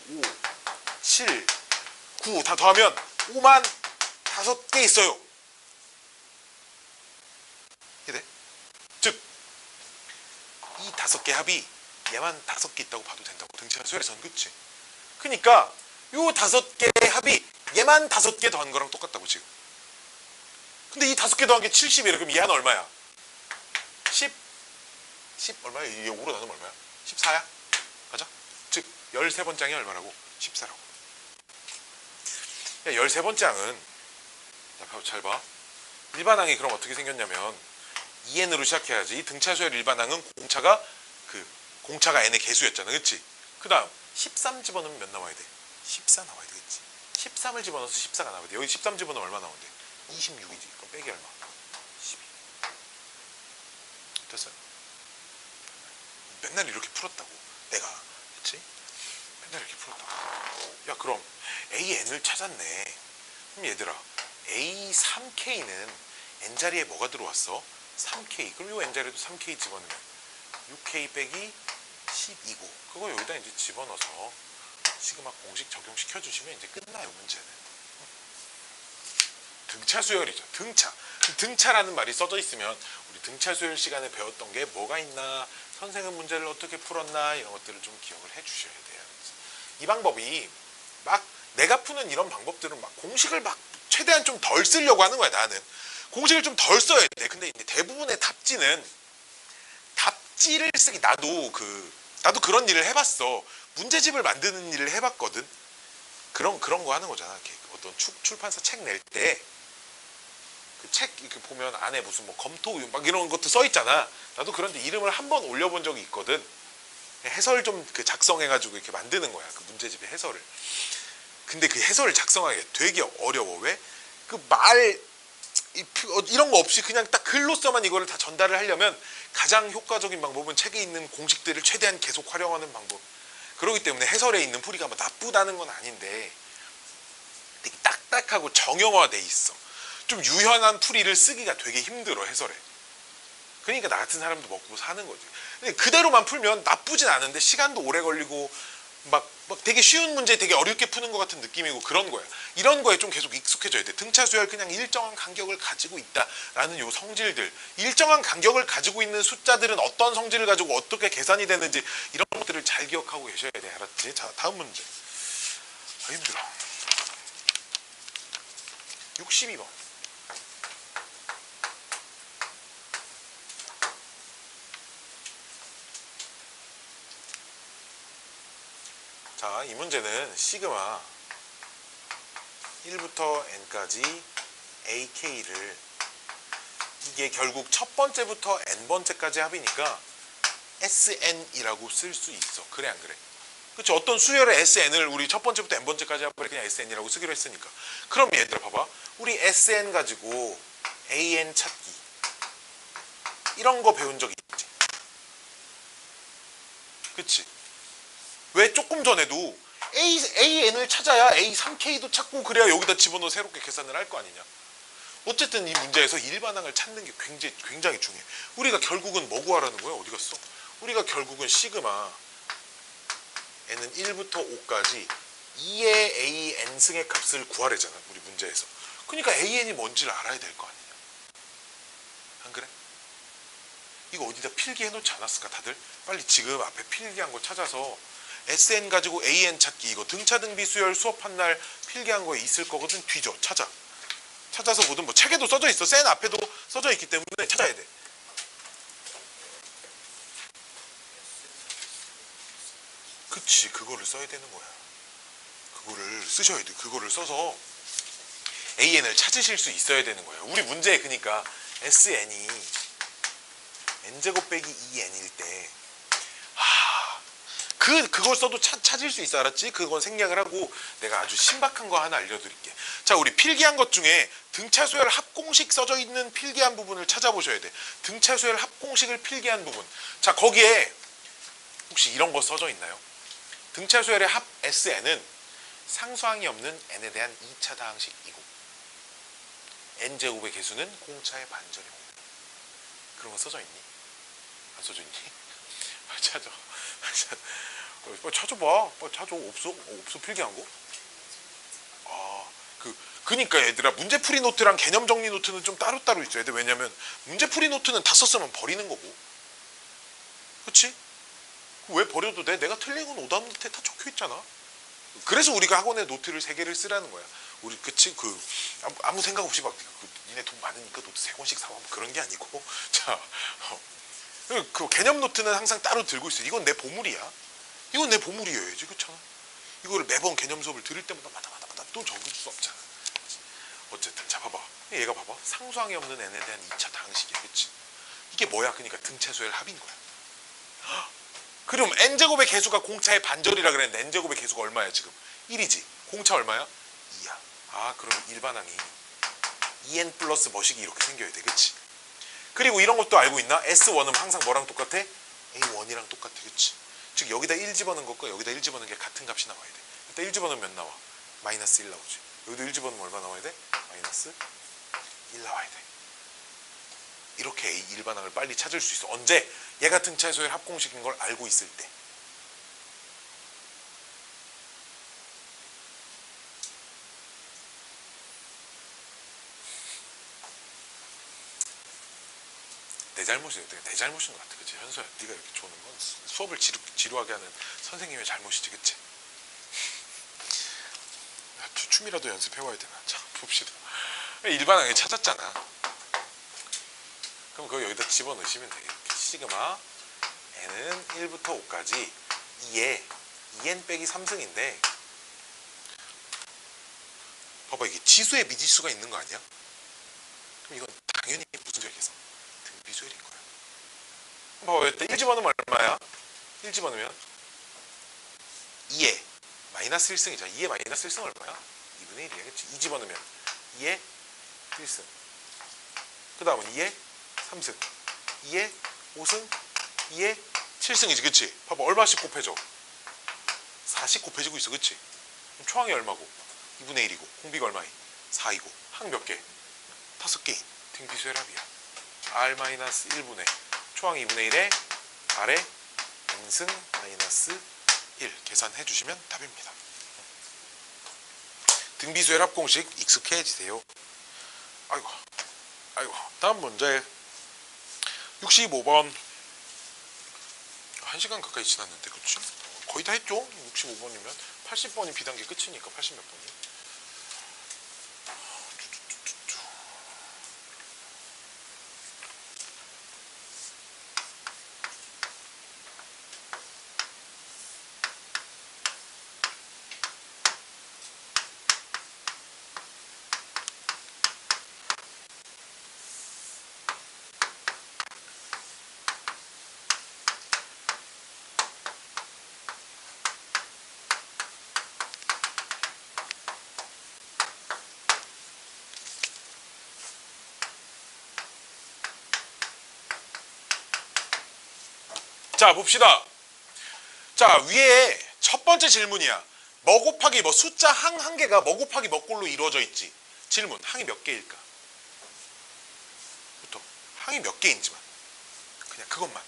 5 7 9 다 더하면 5만 5개 있어요. 이래? 즉 이 5개 합이 얘만 5개 있다고 봐도 된다고 등차 수열에서는 그치? 그니까 요 5개의 합이 얘만 5개 더한 거랑 똑같다고 지금. 근데 이 5개 더한 게 70이래. 그럼 얘 하나 얼마야? 10 얼마야? 이게 5로 나누면 얼마야? 14야? 맞아? 즉 13번째 항이 얼마라고? 14라고. 야 13번째 항은 잘 봐. 일반항이 그럼 어떻게 생겼냐면 2n으로 시작해야지. 등차 수열 일반항은 공차가 n의 개수였잖아. 그치? 그 다음 13 집어넣으면 몇 나와야 돼? 14 나와야 되겠지. 13을 집어넣어서 14가 나와야 돼. 여기 13 집어넣으면 얼마 나오는데? 26이지. 그럼 빼기 얼마? 12. 됐어요? 맨날 이렇게 풀었다고. 내가. 그치? 맨날 이렇게 풀었다고. 야 그럼 AN을 찾았네. 그럼 얘들아 A3K는 N자리에 뭐가 들어왔어? 3K. 그럼 요 N자리에도 3K 집어넣으면 6K 빼기 12고 그거 여기다 이제 집어넣어서 시그마 공식 적용시켜 주시면 이제 끝나요 문제는. 등차 수열이죠. 등차라는 말이 써져 있으면 우리 등차 수열 시간에 배웠던 게 뭐가 있나, 선생은 문제를 어떻게 풀었나 이런 것들을 좀 기억을 해 주셔야 돼요. 이 방법이 막 내가 푸는 이런 방법들은 막 공식을 막 최대한 좀 덜 쓰려고 하는 거야. 나는 공식을 좀 덜 써야 돼. 근데 이제 대부분의 답지는 답지를 쓰기 나도 그런 일을 해봤어. 문제집을 만드는 일을 해봤거든. 그런 거 하는 거잖아. 이렇게 어떤 출판사 책 낼 때 그 책 이렇게 보면 안에 무슨 뭐 검토 막 이런 것도 써 있잖아. 나도 그런데 이름을 한번 올려본 적이 있거든. 해설 좀 작성해가지고 이렇게 만드는 거야. 그 문제집의 해설을. 근데 그 해설을 작성하기 되게 어려워. 왜? 그 이런 거 없이 그냥 딱 글로써만 이거를 다 전달을 하려면 가장 효과적인 방법은 책에 있는 공식들을 최대한 계속 활용하는 방법. 그렇기 때문에 해설에 있는 풀이가 뭐 나쁘다는 건 아닌데 되게 딱딱하고 정형화돼 있어. 좀 유연한 풀이를 쓰기가 되게 힘들어 해설에. 그러니까 나 같은 사람도 먹고 사는 거지. 근데 그대로만 풀면 나쁘진 않은데 시간도 오래 걸리고 막 되게 쉬운 문제 되게 어렵게 푸는 것 같은 느낌이고 그런 거야. 이런 거에 좀 계속 익숙해져야 돼. 등차 수열 그냥 일정한 간격을 가지고 있다라는 요 성질들, 일정한 간격을 가지고 있는 숫자들은 어떤 성질을 가지고 어떻게 계산이 되는지 이런 것들을 잘 기억하고 계셔야 돼. 알았지? 자, 다음 문제. 힘들어. 62번. 자, 이 문제는 시그마 1부터 n까지 ak를 이게 결국 첫 번째부터 n번째까지 합이니까 sn이라고 쓸 수 있어. 그래 안 그래? 그치? 어떤 수열의 sn을 우리 첫 번째부터 n번째까지 합을 그냥 sn이라고 쓰기로 했으니까. 그럼 얘들아 봐봐. 우리 sn 가지고 an 찾기 이런 거 배운 적 있지? 그치? 왜 조금 전에도 AN을 찾아야 A3K도 찾고 그래야 여기다 집어넣어 새롭게 계산을 할 거 아니냐. 어쨌든 이 문제에서 일반항을 찾는 게 굉장히 중요해. 우리가 결국은 뭐 구하라는 거야? 어디 갔어? 우리가 결국은 시그마 n은 1부터 5까지 2의 AN승의 값을 구하래잖아. 우리 문제에서. 그러니까 AN이 뭔지를 알아야 될 거 아니냐. 안 그래? 이거 어디다 필기해 놓지 않았을까 다들? 빨리 지금 앞에 필기한 거 찾아서 SN 가지고 AN 찾기 이거 등차 등비 수열 수업한 날 필기한 거에 있을 거거든. 뒤져 찾아서 뭐든 뭐 책에도 써져 있어. 센 앞에도 써져 있기 때문에 찾아야 돼. 그치, 그거를 써야 되는 거야. 그거를 쓰셔야 돼. 그거를 써서 AN을 찾으실 수 있어야 되는 거야. 우리 문제에 그러니까 SN이 n제곱 빼기 2n일 때 그걸 써도 찾을 수 있어. 알았지? 그건 생략을 하고 내가 아주 신박한 거 하나 알려드릴게. 자, 우리 필기한 것 중에 등차수열 합공식 써져 있는 필기한 부분을 찾아보셔야 돼. 등차수열 합공식을 필기한 부분. 자, 거기에 혹시 이런 거 써져 있나요? 등차수열의 합 SN은 상수항이 없는 n에 대한 2차 다항식이고 n제곱의 개수는 공차의 반절입니다. 그런 거 써져 있니? 안 써져 있니? 찾아. 찾아봐. 찾아. 없어 필기한 거? 그니까 얘들아, 문제풀이 노트랑 개념 정리 노트는 좀 따로따로 있어야 돼. 왜냐면 문제풀이 노트는 다 썼으면 버리는 거고, 그치? 왜 버려도 돼? 내가 틀린 건 오답 노트에 다 적혀 있잖아. 그래서 우리가 학원에 노트를 3개를 쓰라는 거야. 우리 그치? 아무 생각 없이 막 니네 돈 많으니까 노트 3권씩 사와, 뭐 그런 게 아니고. 자, 그 개념 노트는 항상 따로 들고 있어. 이건 내 보물이야. 이건 내 보물이어야지, 그렇잖아. 이거를 매번 개념 수업을 들을 때마다 마다 또 적을 수 없잖아. 어쨌든 자, 봐봐. 얘가 봐봐. 상수항이 없는 n에 대한 2차 다항식이야, 그치? 이게 뭐야? 그러니까 등차수열 합인 거야. 그럼 n제곱의 개수가 공차의 반절이라 그랬는데 n제곱의 개수가 얼마야 지금? 1이지. 공차 얼마야? 2야. 그럼 일반항이 2n 플러스 뭐식이 이렇게 생겨야 돼, 그치? 그리고 이런 것도 알고 있나? S1은 항상 뭐랑 똑같아? A1이랑 똑같아, 그치? 즉 여기다 1 집어넣은 것과 여기다 1 집어넣은 게 같은 값이 나와야 돼. 일단 1 집어넣으면 몇 나와? 마이너스 1 나오지. 여기도 1 집어넣으면 얼마 나와야 돼? 마이너스 1 나와야 돼. 이렇게 A 일반항을 빨리 찾을 수 있어. 언제? 얘가 등차수열 합공식인 걸 알고 있을 때. 내 잘못이야. 내 잘못인 것 같아. 그치? 현수야, 네가 이렇게 조는 건 수업을 지루하게 하는 선생님의 잘못이지, 그치? 춤이라도 연습해와야 되나? 자, 봅시다. 일반항에 찾았잖아. 그럼 그거 여기다 집어넣으시면 되겠다. 시그마 n은 1부터 5까지 2에 2n 빼기 3승인데, 봐봐, 이게 지수에 미지수가 있는 거 아니야? 그럼 이건 당연히 무슨 수열이겠어? 등비수열인 거야. 봐봐, 일단 1 집어넣으면 얼마야? 1 집어넣으면 2에 마이너스 1승이잖아. 2에 마이너스 1승 얼마야? 2분의 1이야, 그치? 2 집어넣으면 2에 1승, 그 다음은 2에 3승, 2에 5승, 2에 7승이지, 그치? 봐봐, 얼마씩 곱해져? 4씩 곱해지고 있어, 그치? 그럼 초항이 얼마고? 2분의 1이고, 공비가 얼마이? 4이고, 항 몇 개? 5개인 등비수열 합이야. R-1분의 초항 2분의 1에 R에 n승 마이너스 1 계산해 주시면 답입니다. 등비수열 합공식 익숙해지세요. 아이고, 다음 문제 65번. 1시간 가까이 지났는데, 그치? 거의 다 했죠? 65번이면 80번이 비단계 끝이니까 80 몇 번이. 자, 봅시다. 자, 위에 첫 번째 질문이야. 뭐 곱하기 뭐 숫자 항 한 개가 뭐 곱하기 뭐 꼴로 이루어져 있지. 질문, 항이 몇 개일까? 부터 항이 몇 개인지만, 그냥 그것만.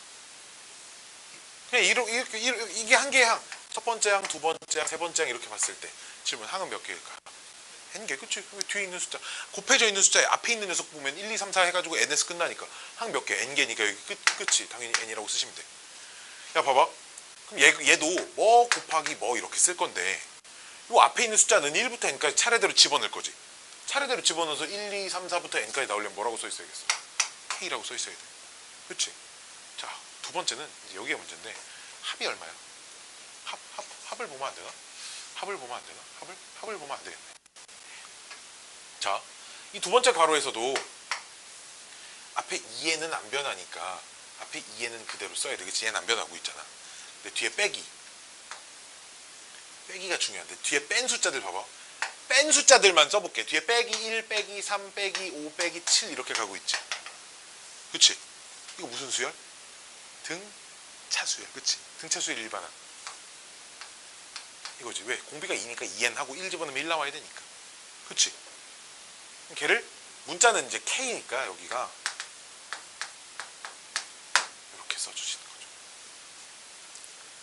그냥 이게 한 개의 항. 첫 번째 항, 두 번째 항, 세 번째 항 이렇게 봤을 때 질문, 항은 몇 개일까? n개, 그치? 뒤에 있는 숫자, 곱해져 있는 숫자에 앞에 있는 녀석 보면 1, 2, 3, 4 해가지고 n에서 끝나니까 항 몇 개? n개니까 여기 끝이 당연히 n이라고 쓰시면 돼. 야, 봐봐. 그럼 얘도 뭐 곱하기 뭐 이렇게 쓸 건데, 요 앞에 있는 숫자는 1부터 n까지 차례대로 집어넣을 거지. 차례대로 집어넣어서 1, 2, 3, 4부터 n까지 나오려면 뭐라고 써 있어야겠어? k라고 써 있어야 돼. 그치? 자, 두 번째는 이제 여기가 문제인데, 합이 얼마야? 합을 보면 안 되나? 합을 보면 안 되나? 합을 보면 안 되겠네. 자, 이 두 번째 가로에서도 앞에 2에는 안 변하니까 앞에 2에는 그대로 써야 되겠지. 얘는 안 변하고 있잖아. 근데 뒤에 빼기. 빼기가 중요한데 뒤에 뺀 숫자들 봐봐. 뺀 숫자들만 써볼게. 뒤에 빼기 1, 빼기 3, 빼기 5, 빼기 7 이렇게 가고 있지. 그치? 이거 무슨 수열? 등차수열. 그치? 등차수열 일반항. 이거지. 왜? 공비가 2니까 2n 하고 1 집어넣으면 1 나와야 되니까. 그치? 걔를 문자는 이제 K니까 여기가 이렇게 써주시는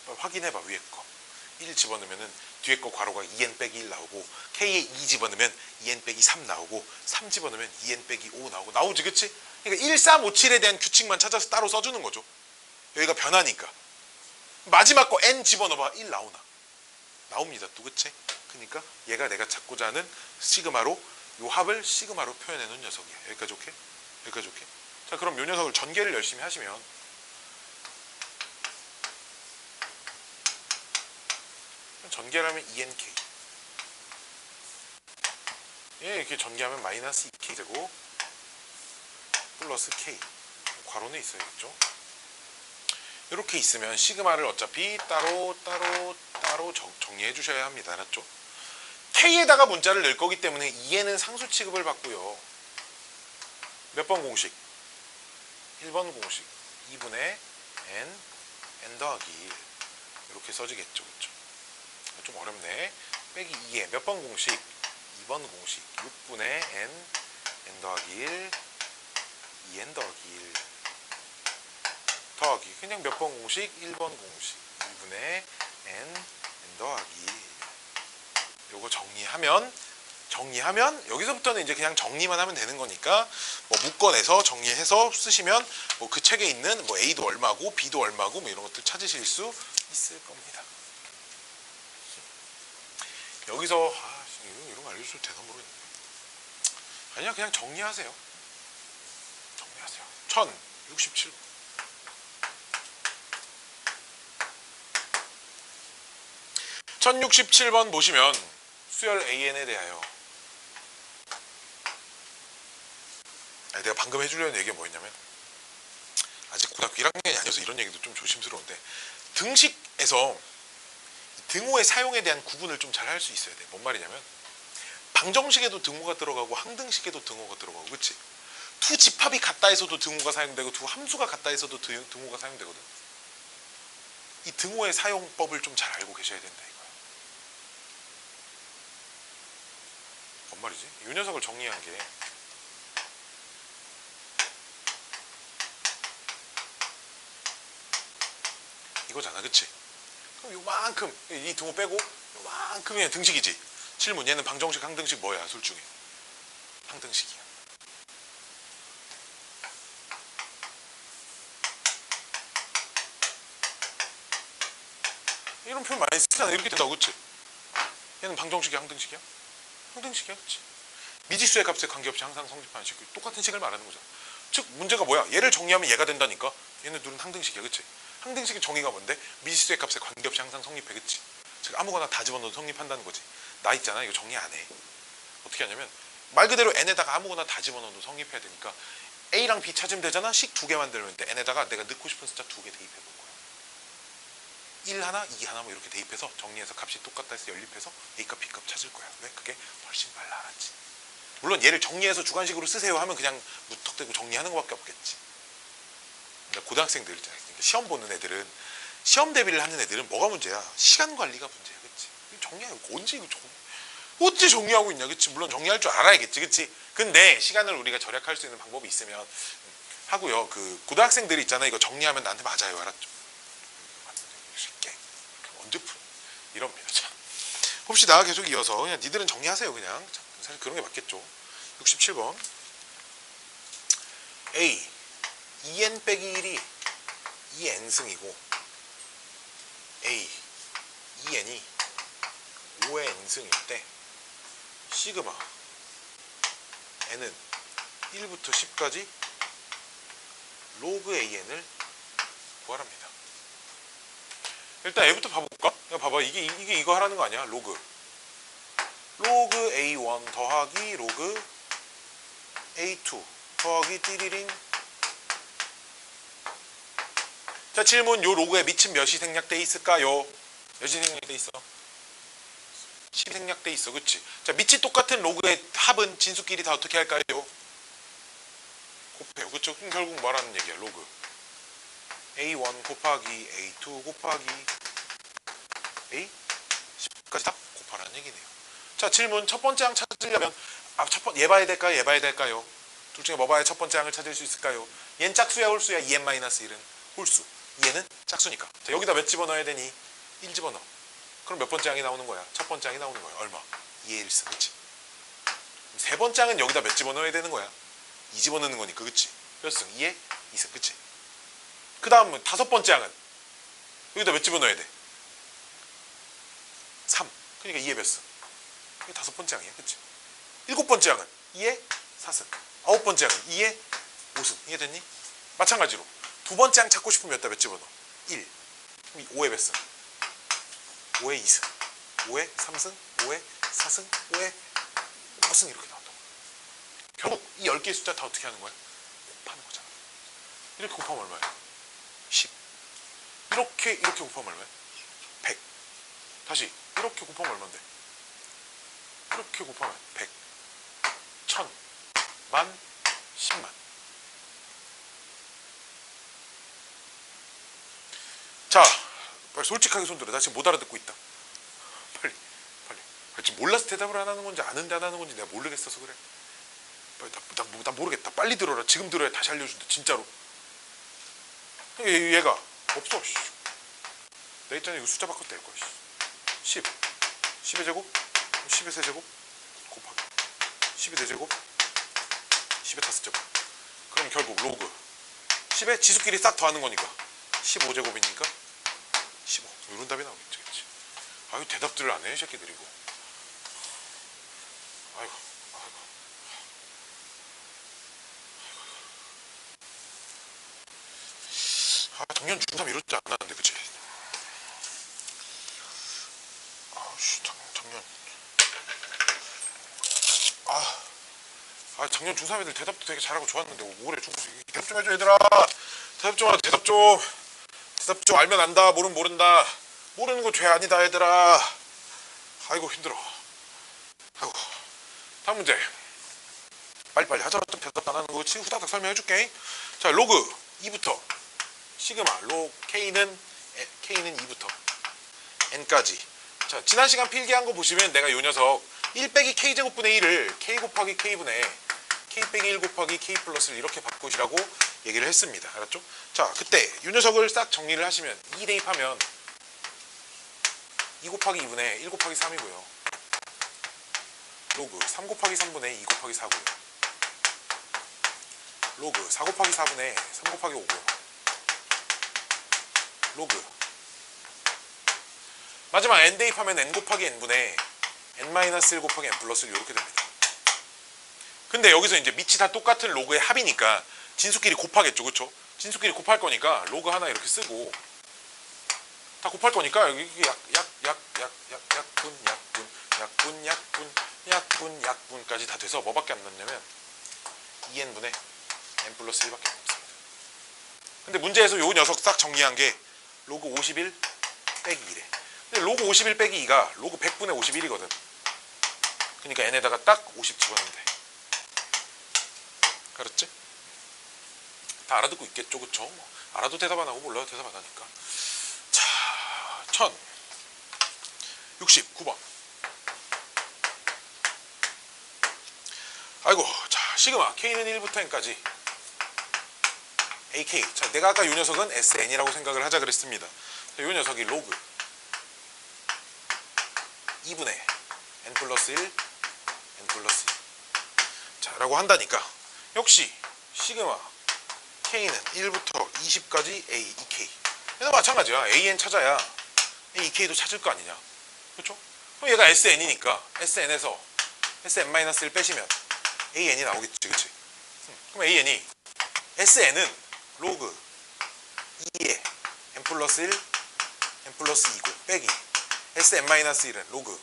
거죠. 확인해봐. 위에 거 1 집어넣으면 뒤에 거 괄호가 2n 빼기 1 나오고 K에 2 집어넣으면 2n 빼기 3 나오고 3 집어넣으면 2n 빼기 5 나오고 나오지. 그치? 그러니까 1, 3, 5, 7에 대한 규칙만 찾아서 따로 써주는 거죠. 여기가 변하니까. 마지막 거 n 집어넣어봐. 1 나오나? 나옵니다. 또 그치? 그러니까 얘가 내가 찾고자 하는 시그마로 요 합을 시그마로 표현해 놓은 녀석이야. 여기까지 오케이? 여기까지 오케이? 자, 그럼 요 녀석을 전개를 열심히 하시면 전개를 하면 2nk 이렇게 전개하면 마이너스 2k 되고 플러스 k 괄호는 있어야겠죠. 이렇게 있으면 시그마를 어차피 따로 정리해 주셔야 합니다. 알았죠? K에다가 문자를 넣을 거기 때문에 2n은 상수 취급을 받고요. 몇 번 공식? 1번 공식 2분의 n 더하기 1 이렇게 써지겠죠. 그렇죠? 좀 어렵네. 빼기 2에 몇 번 공식? 2번 공식 6분의 n 더하기 1 2n 더하기 1 더하기 그냥 몇 번 공식? 1번 공식 2분의 n 더하기 1 요거 정리하면 여기서부터는 이제 그냥 정리만 하면 되는 거니까 뭐 묶어내서 정리해서 쓰시면 뭐 그 책에 있는 뭐 A도 얼마고 B도 얼마고 뭐 이런 것들 찾으실 수 있을 겁니다. 여기서 이런 거 알려줘도 되나 모르겠네. 아니야, 그냥 정리하세요. 1067. 1067번 보시면 수열 AN에 대하여 내가 방금 해주려는 얘기가 뭐였냐면 아직 고등학교 1학년이 아니어서 이런 얘기도 좀 조심스러운데 등식에서 등호의 사용에 대한 구분을 좀 잘 할 수 있어야 돼. 뭔 말이냐면 방정식에도 등호가 들어가고 항등식에도 등호가 들어가고 그치? 두 집합이 같다 해서도 등호가 사용되고 두 함수가 같다 해서도 등호가 사용되거든. 이 등호의 사용법을 좀 잘 알고 계셔야 된다 이거야. 뭔 말이지? 이 녀석을 정리한 게 이거잖아. 그치? 그럼 요만큼 이 등호 빼고 요만큼 그냥 등식이지. 질문 얘는 방정식 항등식 뭐야? 둘 중에 항등식이야. 이런 표현 많이 쓰잖아. 이렇게 된다고. 그치? 얘는 방정식이야 항등식이야? 항등식이야. 그치? 미지수의 값에 관계없이 항상 성립하는 식. 똑같은 식을 말하는 거잖아. 즉 문제가 뭐야? 얘를 정리하면 얘가 된다니까. 얘는 둘은 항등식이야. 그치? 항등식의 정의가 뭔데? 미지수의 값에 관계없이 항상 성립해. 그치? 즉 아무거나 다 집어넣어도 성립한다는 거지. 나 있잖아. 이거 정리 안 해. 어떻게 하냐면 말 그대로 n에다가 아무거나 다 집어넣어도 성립해야 되니까 a랑 b 찾으면 되잖아. 식 두 개 만들면 돼. n에다가 내가 넣고 싶은 숫자 두 개 대입해 볼 거야. 1 하나, 2 하나 뭐 이렇게 대입해서 정리해서 값이 똑같다 해서 연립해서 a값, b값 찾을 거야. 왜? 그게 훨씬 빨라. 알았지? 물론 얘를 정리해서 주관식으로 쓰세요 하면 그냥 무턱대고 정리하는 것밖에 없겠지. 근데 고등학생들 있잖아. 시험 보는 애들은 시험 대비를 하는 애들은 뭐가 문제야? 시간 관리가 문제야. 그치? 정리하고 언제 이거 어째 정리하고 있냐. 그치? 물론 정리할 줄 알아야겠지. 그치? 근데 시간을 우리가 절약할 수 있는 방법이 있으면 하고요. 그 고등학생들이 있잖아. 이거 정리하면 나한테 맞아요. 알았죠? 쉽게 언제 풀어? 이럽니다. 자, 봅시다. 계속 이어서 그냥 니들은 정리하세요. 그냥 자, 사실 그런 게 맞겠죠. 67번 A 2n 빼기 1이 2n승이고 A 2n이 5의 n승일 때 시그마 n은 1부터 10까지 로그 an을 구하랍니다. 일단 A부터 봐볼까? 봐봐. 이게 이거 하라는 거 아니야? 로그 A1 더하기 로그 A2 더하기 띠리링. 자, 질문. 요 로그에 미친 몇이 생략돼 있을까요? 몇이 생략돼 있어? 10이 생략돼 있어. 그치? 자, 밑이 똑같은 로그의 합은 진수끼리 다 어떻게 할까요? 곱해요. 그쵸? 그럼 결국 뭐라는 얘기야? 로그 A1 곱하기 A2 곱하기 A10까지 다 곱하라는 얘기네요. 자, 질문. 첫 번째 항 찾으려면 얘 봐야 될까요? 얘 봐야 될까요? 둘 중에 뭐 봐야 첫 번째 항을 찾을 수 있을까요? 얘는 짝수야 홀수야? 2n-1은 홀수. 얘는 짝수니까. 자, 여기다 몇 집어넣어야 되니? 1 집어넣어. 그럼 몇 번째 항이 나오는 거야? 첫 번째 항이 나오는 거야. 얼마? 2의 1승. 그치? 세 번째 항은 여기다 몇 집어넣어야 되는 거야? 2 집어넣는 거니까. 그치? 몇 승? 2의 2승. 그치? 그 다음 다섯 번째 항은 여기다 몇 집어넣어야 돼? 3. 그러니까 2의 몇 승? 이게 다섯 번째 항이야. 그치? 일곱 번째 항은 2의 4승. 아홉 번째 항은 2의 5승. 이해됐니? 마찬가지로 두 번째 항 찾고 싶으면 여기다 몇 집어넣어? 1. 5의 몇 승? 5의 2승. 5의 3승. 5의 4승. 5의 5승 이렇게 나온다고. 결국 이 10개의 숫자 다 어떻게 하는 거야? 곱하는 거잖아. 이렇게 곱하면 얼마야? 10. 이렇게 곱하면 얼마야? 100. 다시 이렇게 곱하면 얼마인데? 이렇게 곱하면 100, 1000, 만, 10만. 자, 빨리 솔직하게 손들어. 나 지금 못 알아듣고 있다. 빨리. 지금 몰라서 대답을 안 하는 건지 아는데 안 하는 건지 내가 모르겠어서 그래. 빨리, 나 모르겠다. 빨리 들어라. 지금 들어야 다시 알려준다. 진짜로. 얘가 없어. 내 있잖아. 이거 숫자 바꿔도 될 거야. 10. 10의 제곱, 10의 세제곱 곱하기 10의 4제곱, 10의 5제곱. 그럼 결국 로그 10의 지수끼리 싹 더하는 거니까 15제곱이니까 15. 이런 답이 나오겠지. 그치? 아유, 대답들을 안 해, 이 새끼들이고. 아이고. 작년 중3 이렇지 않았는데, 그치? 작년 중3 애들 대답도 되게 잘하고 좋았는데 올해 중3 대답 좀 해줘 얘들아. 대답 좀 하라. 대답 좀 알면 안다. 모르면 모른다. 모르는 거 죄 아니다 얘들아. 아이고 힘들어. 아이고. 다음 문제. 빨리빨리 하자. 좀 대답 안 하는 거 지금 후다닥 설명해줄게. 자, 로그 2부터 시그마 로 K는 2부터 N까지. 자, 지난 시간 필기한 거 보시면 내가 요 녀석 1 빼기 K제곱분의 1을 K 곱하기 K분의 K 빼기 1 곱하기 K 플러스를 이렇게 바꾸시라고 얘기를 했습니다. 알았죠? 자, 그때 이 녀석을 싹 정리를 하시면 2 대입하면 2 곱하기 2분의 1 곱하기 3이고요. 로그 3 곱하기 3분의 2 곱하기 4고요. 로그 4 곱하기 4분의 3 곱하기 5고요. 로그 마지막 n 대입하면 n 곱하기 n분의 n-1 곱하기 n 플러스 이렇게 됩니다. 근데 여기서 이제 밑이 다 똑같은 로그의 합이니까 진수끼리 곱하겠죠. 그쵸? 진수끼리 곱할 거니까 로그 하나 이렇게 쓰고 다 곱할 거니까 여기 약분까지 다 돼서 뭐밖에 안 남냐면 2n분의 n 플러스 1밖에 안 남습니다. 근데 문제에서 요 녀석 싹 정리한 게 로그 51 빼기 2래. 근데 로그 51 빼기 2가 로그 100분의 51이거든. 그러니까 n에다가 딱 50 집어넣으면 돼. 알았지? 다 알아듣고 있겠죠, 그쵸? 알아도 대답 안 하고 몰라도 대답 안 하니까. 자, 1069번. 아이고, 자, 시그마 K는 1부터 N까지 AK. 자, 내가 아까 이 녀석은 SN이라고 생각을 하자 그랬습니다. 이 녀석이 로그 2분의 N 플러스 1, N 플러스 2. 자, 라고 한다니까. 역시 시그마 K는 1부터 20까지 A, EK. 얘도 마찬가지야. AN 찾아야 EK도 찾을 거 아니냐. 그렇죠? 그럼 얘가 SN이니까 SN에서 SN-1 빼시면 AN이 나오겠지. 그치? 그럼 AN이 SN은 로그 2에 N 플러스 1, N 플러스 2고 빼기 SN-1은 로그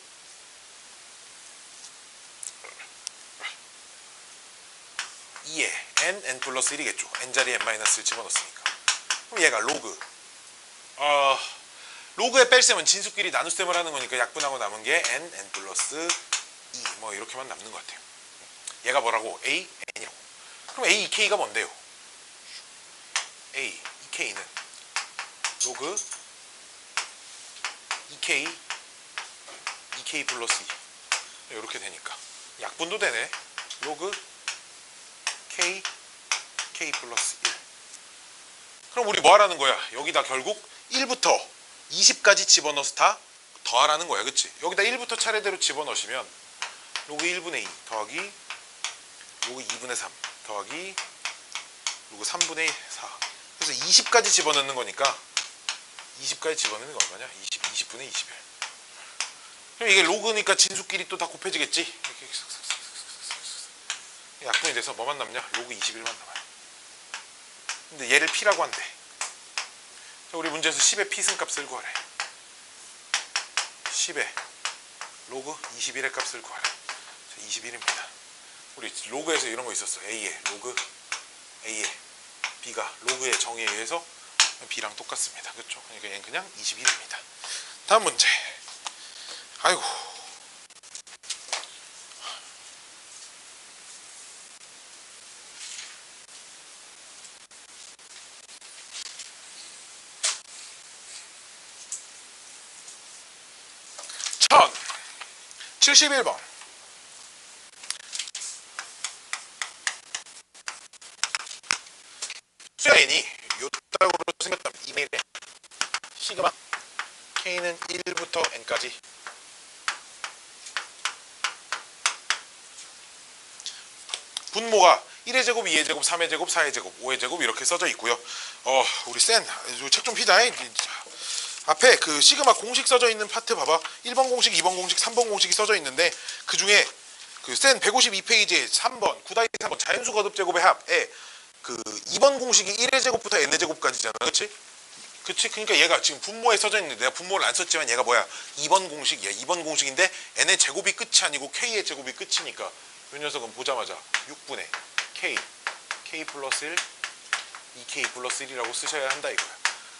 2에 N 플러스 1이겠죠. N자리에 N-1을 집어넣었으니까. 그럼 얘가 로그 로그의 뺄셈은 진수끼리 나눗셈을 하는 거니까 약분하고 남은 게 n 플러스 2 뭐 이렇게만 남는 것 같아요. 얘가 뭐라고? a, n이라고. 그럼 a, 2k가 뭔데요? a, 2k는 로그 2k, 2k 플러스 2 이렇게 되니까 약분도 되네. 로그 k, k 플러스 1. 그럼 우리 뭐 하라는 거야? 여기다 결국 1부터 20까지 집어넣어서 다 더하라는 거야. 그치? 여기다 1부터 차례대로 집어넣으시면 로그 1분의 2 더하기 로그 2분의 3 더하기 로그 3분의 4. 그래서 20까지 집어넣는 거니까 20까지 집어넣는 거 얼마냐? 20분의 21. 그럼 이게 로그니까 진수끼리 또 다 곱해지겠지? 이렇게 약분이 돼서 뭐만 남냐? 로그 21만 남아요. 근데 얘를 p라고 한대. 자, 우리 문제에서 10의 p승 값을 구하래. 10의 로그 21의 값을 구하래. 21입니다. 우리 로그에서 이런 거 있었어. a의 로그 a의 b가 로그의 정의에 의해서 b랑 똑같습니다. 그렇죠? 그러니까 얘는 그냥 21입니다. 다음 문제. 아이고. 천 71번. n이 요따구로 생겼다면 이메일에 시그마 k는 1부터 n까지 분모가 1의 제곱, 2의 제곱, 3의 제곱, 4의 제곱, 5의 제곱 이렇게 써져 있고요. 우리 쌤 책 좀 피자. 앞에 그 시그마 공식 써져 있는 파트 봐봐. 1번 공식, 2번 공식, 3번 공식이 써져 있는데 그 중에 그 쌤 152페이지에 3번 9-3번 자연수 거듭 제곱의 합에 그 2번 공식이 1의 제곱부터 n의 제곱까지잖아. 그치? 그치? 그러니까 얘가 지금 분모에 써져 있는데 내가 분모를 안 썼지만 얘가 뭐야? 2번 공식이야. 2번 공식인데 n의 제곱이 끝이 아니고 k의 제곱이 끝이니까 이 녀석은 보자마자 6분의 k 플러스 1, 2k 플러스 1이라고 쓰셔야 한다 이거야.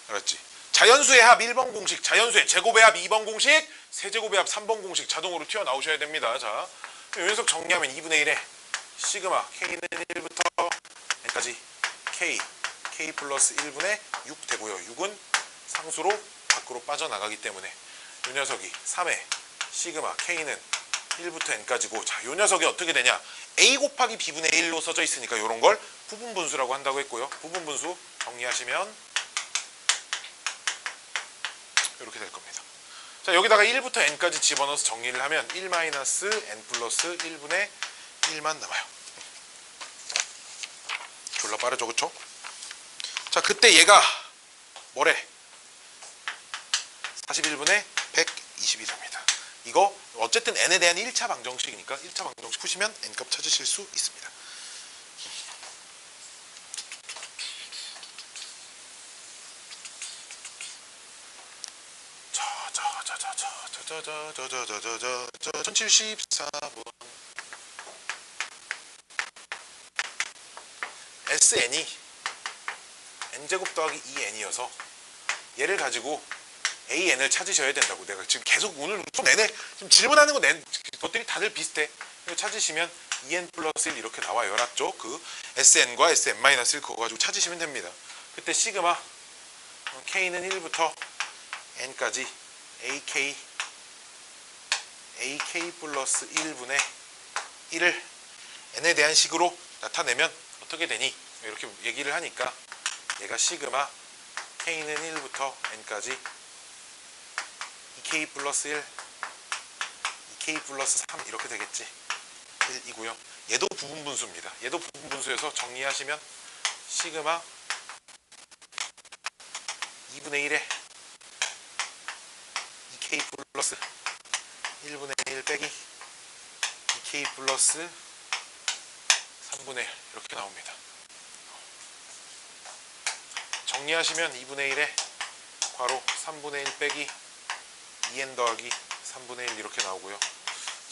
알았지? 자연수의 합 1번 공식, 자연수의 제곱의 합 2번 공식, 세제곱의 합 3번 공식 자동으로 튀어나오셔야 됩니다. 자, 이 녀석 정리하면 2분의 1에 시그마 k는 1부터 n까지 k 플러스 1분의 6 되고요. 6은 상수로 밖으로 빠져나가기 때문에 이 녀석이 3의 시그마 k는 1부터 n까지고, 자, 이 녀석이 어떻게 되냐? a 곱하기 b분의 1로 써져 있으니까 이런 걸 부분분수라고 한다고 했고요. 부분분수 정리하시면 이렇게 될 겁니다. 자, 여기다가 1부터 n까지 집어넣어서 정리를 하면 1-n 플러스 1분의 1만 남아요. 졸라 빠르죠, 그쵸? 자, 그때 얘가 뭐래? 41분의 121입니다. 이거 어쨌든 n에 대한 1차 방정식이니까 1차 방정식 푸시면 n값 찾으실 수 있습니다. 자, 1074번. SN이 n제곱 더하기 2n이어서 얘를 가지고 AN을 찾으셔야 된다고. 내가 지금 계속 오늘 좀 내내 지금 질문하는 거 것들이 다들 비슷해. 이거 찾으시면 2n 플러스 1 이렇게 나와요. 알았죠? 그 SN과 SN-1 그거 가지고 찾으시면 됩니다. 그때 시그마 K는 1부터 N까지 AK 플러스 1분의 1을 N에 대한 식으로 나타내면 어떻게 되니? 이렇게 얘기를 하니까 얘가 시그마 K는 1부터 N까지 2K 플러스 1, 2K 플러스 3 이렇게 되겠지. 1이고요. 얘도 부분분수입니다. 얘도 부분분수에서 정리하시면 시그마 2분의 1에 2K 플러스 1분의 1 빼기 2K 플러스 3분의 1 이렇게 나옵니다. 정리하시면 2분의 1에 괄호 3분의 1 빼기 2n 더하기 3분의 1 이렇게 나오고요.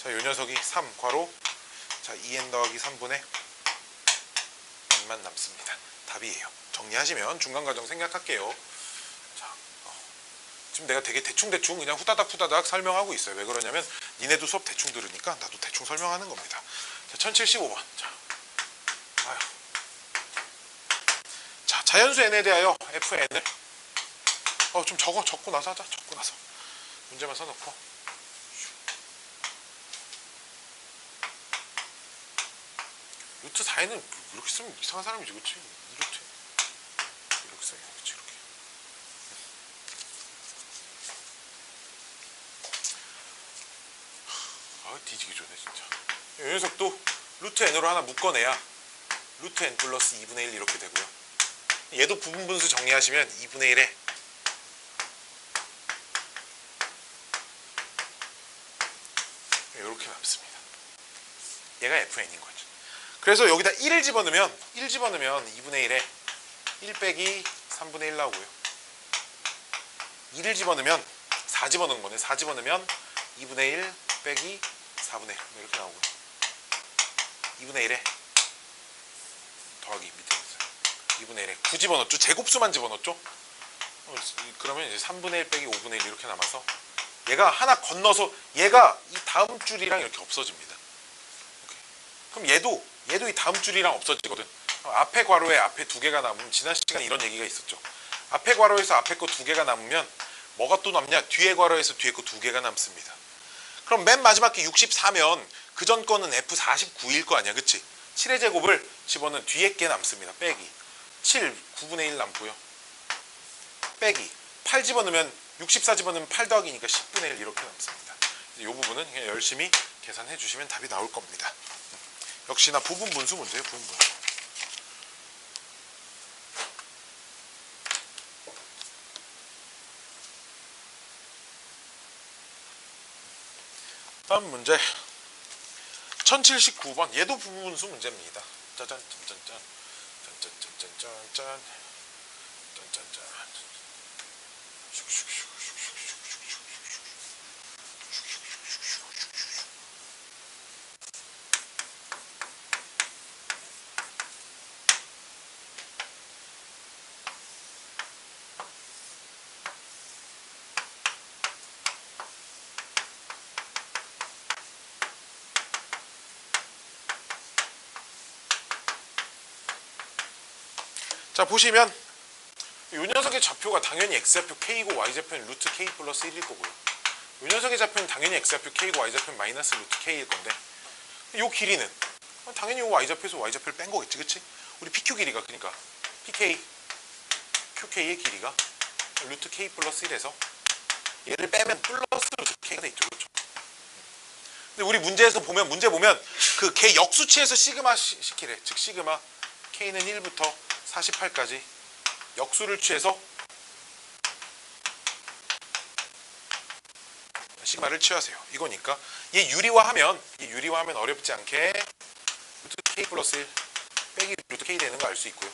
자, 요 녀석이 3 괄호 자 2n 더하기 3분의 n만 남습니다. 답이에요. 정리하시면 중간과정 생략할게요. 자, 지금 내가 되게 대충 그냥 후다닥 설명하고 있어요. 왜 그러냐면 니네도 수업 대충 들으니까 나도 대충 설명하는 겁니다. 자, 1075번. 자, 자연수 n에 대하여 fn을 좀 적고 나서 하자. 적고 나서 문제만 써놓고 루트 4에는 이렇게 쓰면 이상한 사람이지, 그치? 이렇게 써요, 그치? 이렇게. 뒤지기 좋네 진짜. 이 녀석도 루트 n으로 하나 묶어내야 루트 n 플러스 2분의 1 이렇게 되고요. 얘도 부분분수 정리하시면 2분의 1에 이렇게 남습니다. 얘가 fn인 거죠. 그래서 여기다 1을 집어넣으면 2분의 1에 1 빼기 3분의 1 나오고요. 2를 집어넣으면 4 집어넣은 거네. 4 집어넣으면 2분의 1 빼기 4분의 1 이렇게 나오고요. 2분의 1에 더하기 밑에 있어요. 2분의 1에 9 집어넣었죠. 제곱수만 집어넣었죠. 그러면 이제 3분의 1 빼기 5분의 1 이렇게 남아서 얘가 하나 건너서 얘가 이 다음 줄이랑 이렇게 없어집니다. 그럼 얘도 이 다음 줄이랑 없어지거든. 앞에 괄호에 앞에 두 개가 남으면 지난 시간에 이런 얘기가 있었죠. 앞에 괄호에서 앞에 거 두 개가 남으면 뭐가 또 남냐? 뒤에 괄호에서 뒤에 거 두 개가 남습니다. 그럼 맨 마지막 게 64면 그 전 거는 F49일 거 아니야, 그치? 7의 제곱을 집어넣은 뒤에 게 남습니다. 빼기 7, 9분의 1 남고요. 빼기 8 집어넣으면 64 집어넣으면 8 더하기니까 10분의 1 이렇게 남습니다. 이 부분은 그냥 열심히 계산해 주시면 답이 나올 겁니다. 역시나 부분분수 문제예요. 부분분수. 다음 문제 1079번. 얘도 부분분수 문제입니다. 짜잔 짠짠짠 짠짠짠짠짠 짠짠짠 자, 보시면 이 녀석의 좌표가 당연히 x좌표 k이고 y좌표는 루트 k 플러스 1일 거고요. 이 녀석의 좌표는 당연히 x좌표 k이고 y좌표는 마이너스 루트 k일 건데 이 길이는 당연히 이 y좌표에서 y좌표를 뺀 거겠지, 그치? 우리 pq 길이가 그러니까 pk, qk의 길이가 루트 k 플러스 1에서 얘를 빼면 플러스 루트 k가 돼 있죠, 그렇죠? 근데 우리 문제 보면 그 걔 역수치에서 시그마 시키래. 즉 시그마 k는 1부터 48까지 역수를 취해서 시그마를 취하세요. 이거니까 얘 유리화하면 어렵지 않게 루트 k 플러스 1 빼기 루트 k 되는 거 알 수 있고요.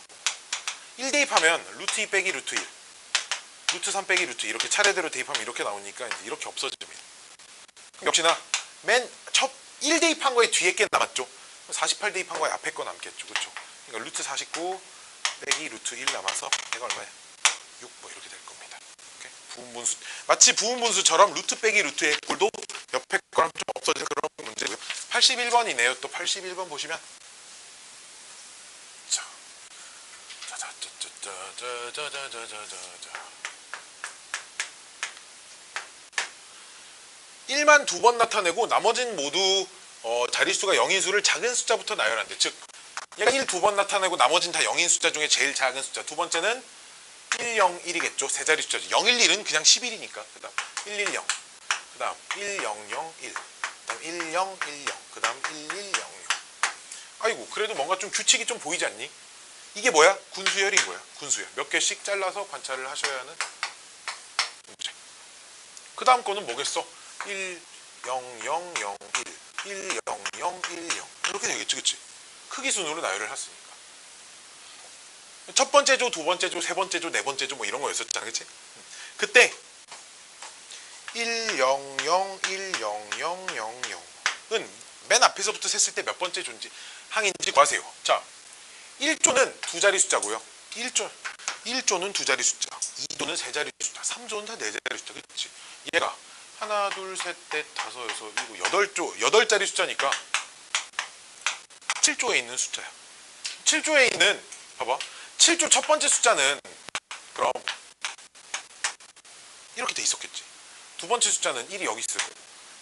1 대입하면 루트 2 빼기 루트 1 루트 3 빼기 루트 2 이렇게 차례대로 대입하면 이렇게 나오니까 이제 이렇게 없어집니다. 그럼 역시나 맨 첫 1 대입한 거에 뒤에 게 남았죠. 48 대입한 거에 앞에 거 남겠죠, 그렇죠? 그러니까 루트 49 빼기 루트 1 남아서 얘가 얼마야? 6 뭐 이렇게 될 겁니다. 오케이? 부분분수 마치 부분분수처럼 루트 빼기 루트의 꼴도 옆에 거랑 좀 없어질 그런 문제고요. 81번이네요. 또 81번 보시면 자자자자자자자자자자 1만 2번 나타내고 나머지는 모두 자릿수가 0인 수를 작은 숫자부터 나열한대. 즉 얘가 1, 2번 나타내고 나머지는 다 0인 숫자 중에 제일 작은 숫자. 두 번째는 1, 0, 1이겠죠. 세 자리 숫자죠. 0, 1, 1은 그냥 11이니까. 그 다음 1, 1, 0. 그 다음 1, 0, 0, 1. 그 다음 1, 0, 1, 0. 그 다음 1, 1, 0, 0. 아이고, 그래도 뭔가 좀 규칙이 좀 보이지 않니? 이게 뭐야? 군수열인 거야. 군수열. 몇 개씩 잘라서 관찰을 하셔야 하는 문제. 그 다음 거는 뭐겠어? 1, 0, 0, 0, 1. 1, 0, 0, 1, 0. 이렇게 되겠지, 그치? 크기 순으로 나열을 했으니까. 첫 번째 조, 두 번째 조, 세 번째 조, 네 번째 조 뭐 이런 거였었잖아, 그치? 그때 1, 0, 0, 1, 0, 0, 0, 0은 맨 앞에서부터 셌을 때 몇 번째 조인지 항인지 구하세요. 자, 1조는 두 자리 숫자고요. 1조는 두 자리 숫자. 2조는 세 자리 숫자, 3조는 다 네 자리 숫자, 그렇지? 얘가 하나, 둘, 셋, 넷, 다섯, 여섯, 일곱, 8조, 8자리 숫자니까 7조에 있는 숫자야. 7조에 있는, 봐봐. 7조 첫 번째 숫자는 그럼 이렇게 돼 있었겠지. 두 번째 숫자는 1이 여기 있을 거고,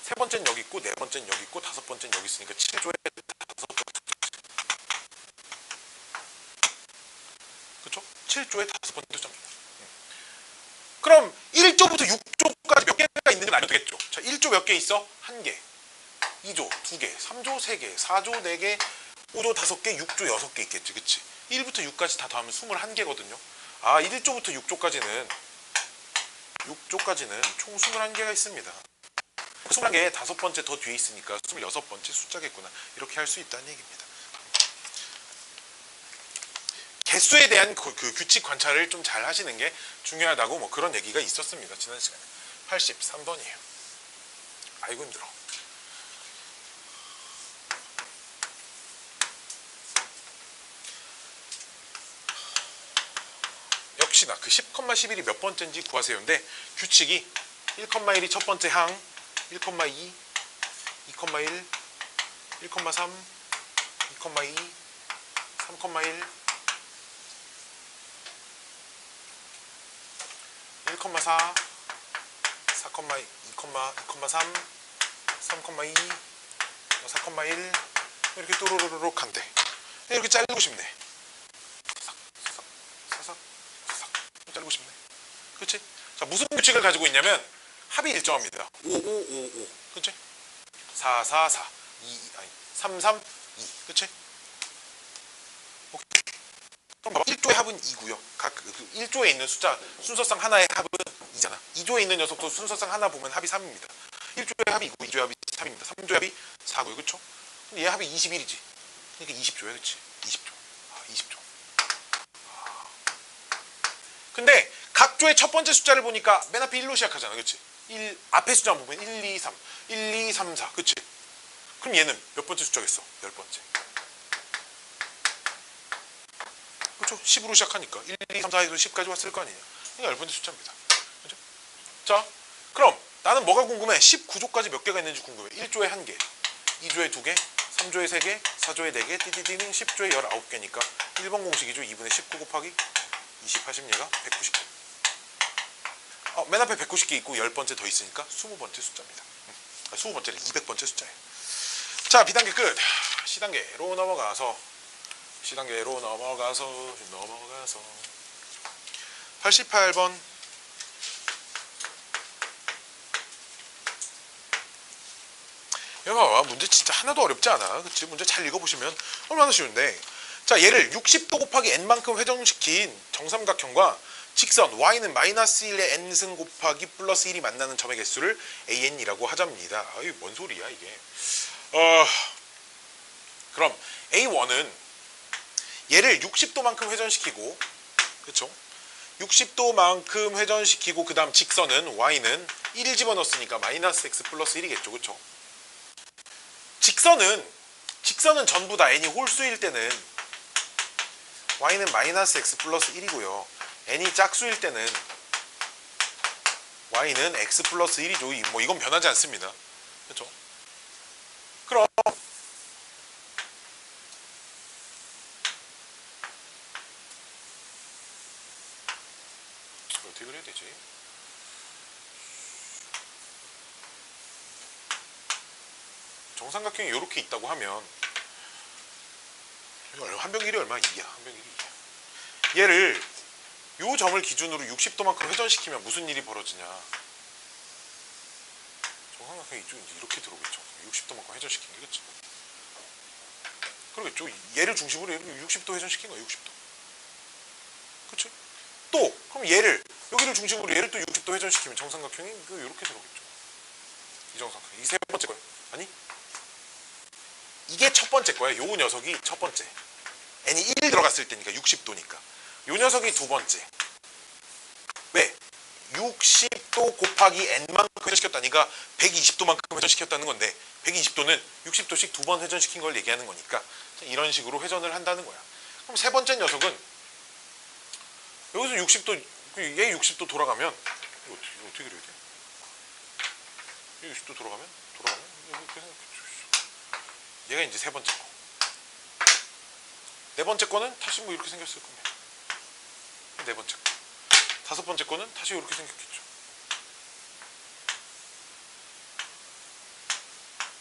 세 번째는 여기 있고, 네 번째는 여기 있고, 다섯 번째는 여기 있으니까 7조에 다섯 조. 그쵸? 7조에 다섯 번째 숫자입니다. 그럼 1조부터 6조까지 몇 개가 있는지는 알면 되겠죠. 자, 1조 몇 개 있어? 1개, 2조 2개, 3조 3개, 4조 4개, 5조 5개, 6조 6개 있겠지. 그치? 1부터 6까지 다 더하면 21개거든요. 아, 1조부터 6조까지는 총 21개가 있습니다. 21개에 다섯 번째 더 뒤에 있으니까 26번째 숫자겠구나. 이렇게 할 수 있다는 얘기입니다. 개수에 대한 그 규칙 관찰을 좀 잘 하시는 게 중요하다고 뭐 그런 얘기가 있었습니다. 지난 시간에. 83번이에요. 아이고 힘들어. 역시나 그 10,11이 몇 번째인지 구하세요인데 규칙이 1,1이 첫 번째 항, 1,2, 2,1, 1,3, 2,2, 3,1, 1,4, 4,2, 2,3, 3,2, 4,1 이렇게 또로로록 간대. 이렇게 자르고 싶네. 사삭 자르고 싶네. 그렇지? 자, 무슨 규칙을 가지고 있냐면 합이 일정합니다. 5, 5, 5, 5. 그렇지? 4, 4, 4. 3, 3, 2. 그렇지? 오케이. 그럼 1조의 합은 2고요. 각 1조에 있는 숫자 순서상 하나의 합은 2잖아. 2조에 있는 녀석도 순서상 하나 보면 합이 3입니다. 1조의 합이 2고 2조의 합이 3입니다. 3조의 합이 4고요. 그렇죠? 근데 얘 합이 21이지. 그러니까 20조야. 그렇지? 20조. 20조. 근데 각 조의 첫 번째 숫자를 보니까 맨 앞에 1로 시작하잖아. 그렇지? 1 앞에 숫자만 보면 1, 2, 3. 1, 2, 3, 4. 그렇지? 그럼 얘는 몇 번째 숫자겠어? 10번째. 그렇죠? 10으로 시작하니까 1, 2, 3, 4에서 10까지 왔을 거 아니에요. 그러니까 10번째 숫자입니다. 그렇죠? 자, 그럼 나는 뭐가 궁금해? 19조까지 몇 개가 있는지 궁금해. 1조에 1개, 2조에 2개, 3조에 3개, 4조에 4개, 띠띠띠는 10조에 19개니까 1번 공식이죠. 2분의 19 곱하기 20 하시면 얘가 190개. 맨 앞에 190개 있고 10번째 더 있으니까 20번째 숫자입니다. 20번째는 200번째 숫자예요. 자, B단계 끝. C단계로 넘어가서 88번. 여봐, 문제 진짜 하나도 어렵지 않아. 그치? 문제 잘 읽어보시면 얼마나 쉬운데. 자, 얘를 60도 곱하기 n만큼 회전시킨 정삼각형과 직선 y는 마이너스 1의 n승 곱하기 플러스 1이 만나는 점의 개수를 an이라고 하자입니다. 아이, 뭔 소리야 이게. 그럼 A1은 얘를 60도만큼 회전시키고, 그쵸? 60도만큼 회전시키고 그 다음 직선은 y는 1을 집어넣었으니까 마이너스 x 플러스 1이겠죠. 그쵸? 직선은 전부 다 n이 홀수일 때는 y는 마이너스 x 플러스 1이고요. n이 짝수일 때는 y는 x 플러스 1이죠. 뭐 이건 변하지 않습니다. 그렇죠? 그럼 어떻게 그려야 되지? 정삼각형이 이렇게 있다고 하면 한병1이 얼마? 2야. 한병1이 2야. 얘를 요 점을 기준으로 60도만큼 회전시키면 무슨 일이 벌어지냐? 정삼각형이 이쪽에 이렇게 들어오겠죠. 60도만큼 회전시킨 게, 그치? 그러겠죠. 얘를 중심으로 60도 회전시킨 거야. 60도. 그치? 또 그럼 얘를 여기를 중심으로 얘를 또 60도 회전시키면 정삼각형이 이렇게 들어오겠죠. 이 정삼각형. 이 세 번째 거야. 아니? 이게 첫 번째 거야. 요 녀석이 첫 번째. n이 1 들어갔을 때니까 60도니까. 요 녀석이 두 번째. 왜? 60도 곱하기 n만큼 회전시켰다니까 120도만큼 회전시켰다는 건데 120도는 60도씩 두 번 회전시킨 걸 얘기하는 거니까 이런 식으로 회전을 한다는 거야. 그럼 세 번째 녀석은 여기서 60도 얘 60도 돌아가면 이거 어떻게 그려야 돼? 얘 60도 돌아가면 이렇게 생각해. 얘가 이제 세 번째 거. 네 번째 거는 다시 뭐 이렇게 생겼을 겁니다. 네 번째 거. 다섯 번째 거는 다시 이렇게 생겼겠죠.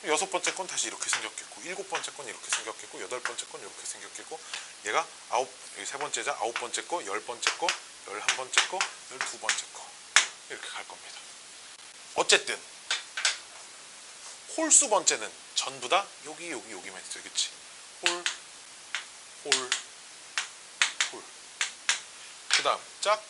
여섯 번째 건 다시 이렇게 생겼겠고, 일곱 번째 건 이렇게 생겼겠고, 여덟 번째 건 이렇게 생겼겠고, 얘가 여기 세 번째자 아홉 번째 거, 열 번째 거, 11번째 거, 12번째 거 이렇게 갈 겁니다. 어쨌든 홀수 번째는 전부 다 여기만 있어요. 그치? 홀. 그 다음 짝.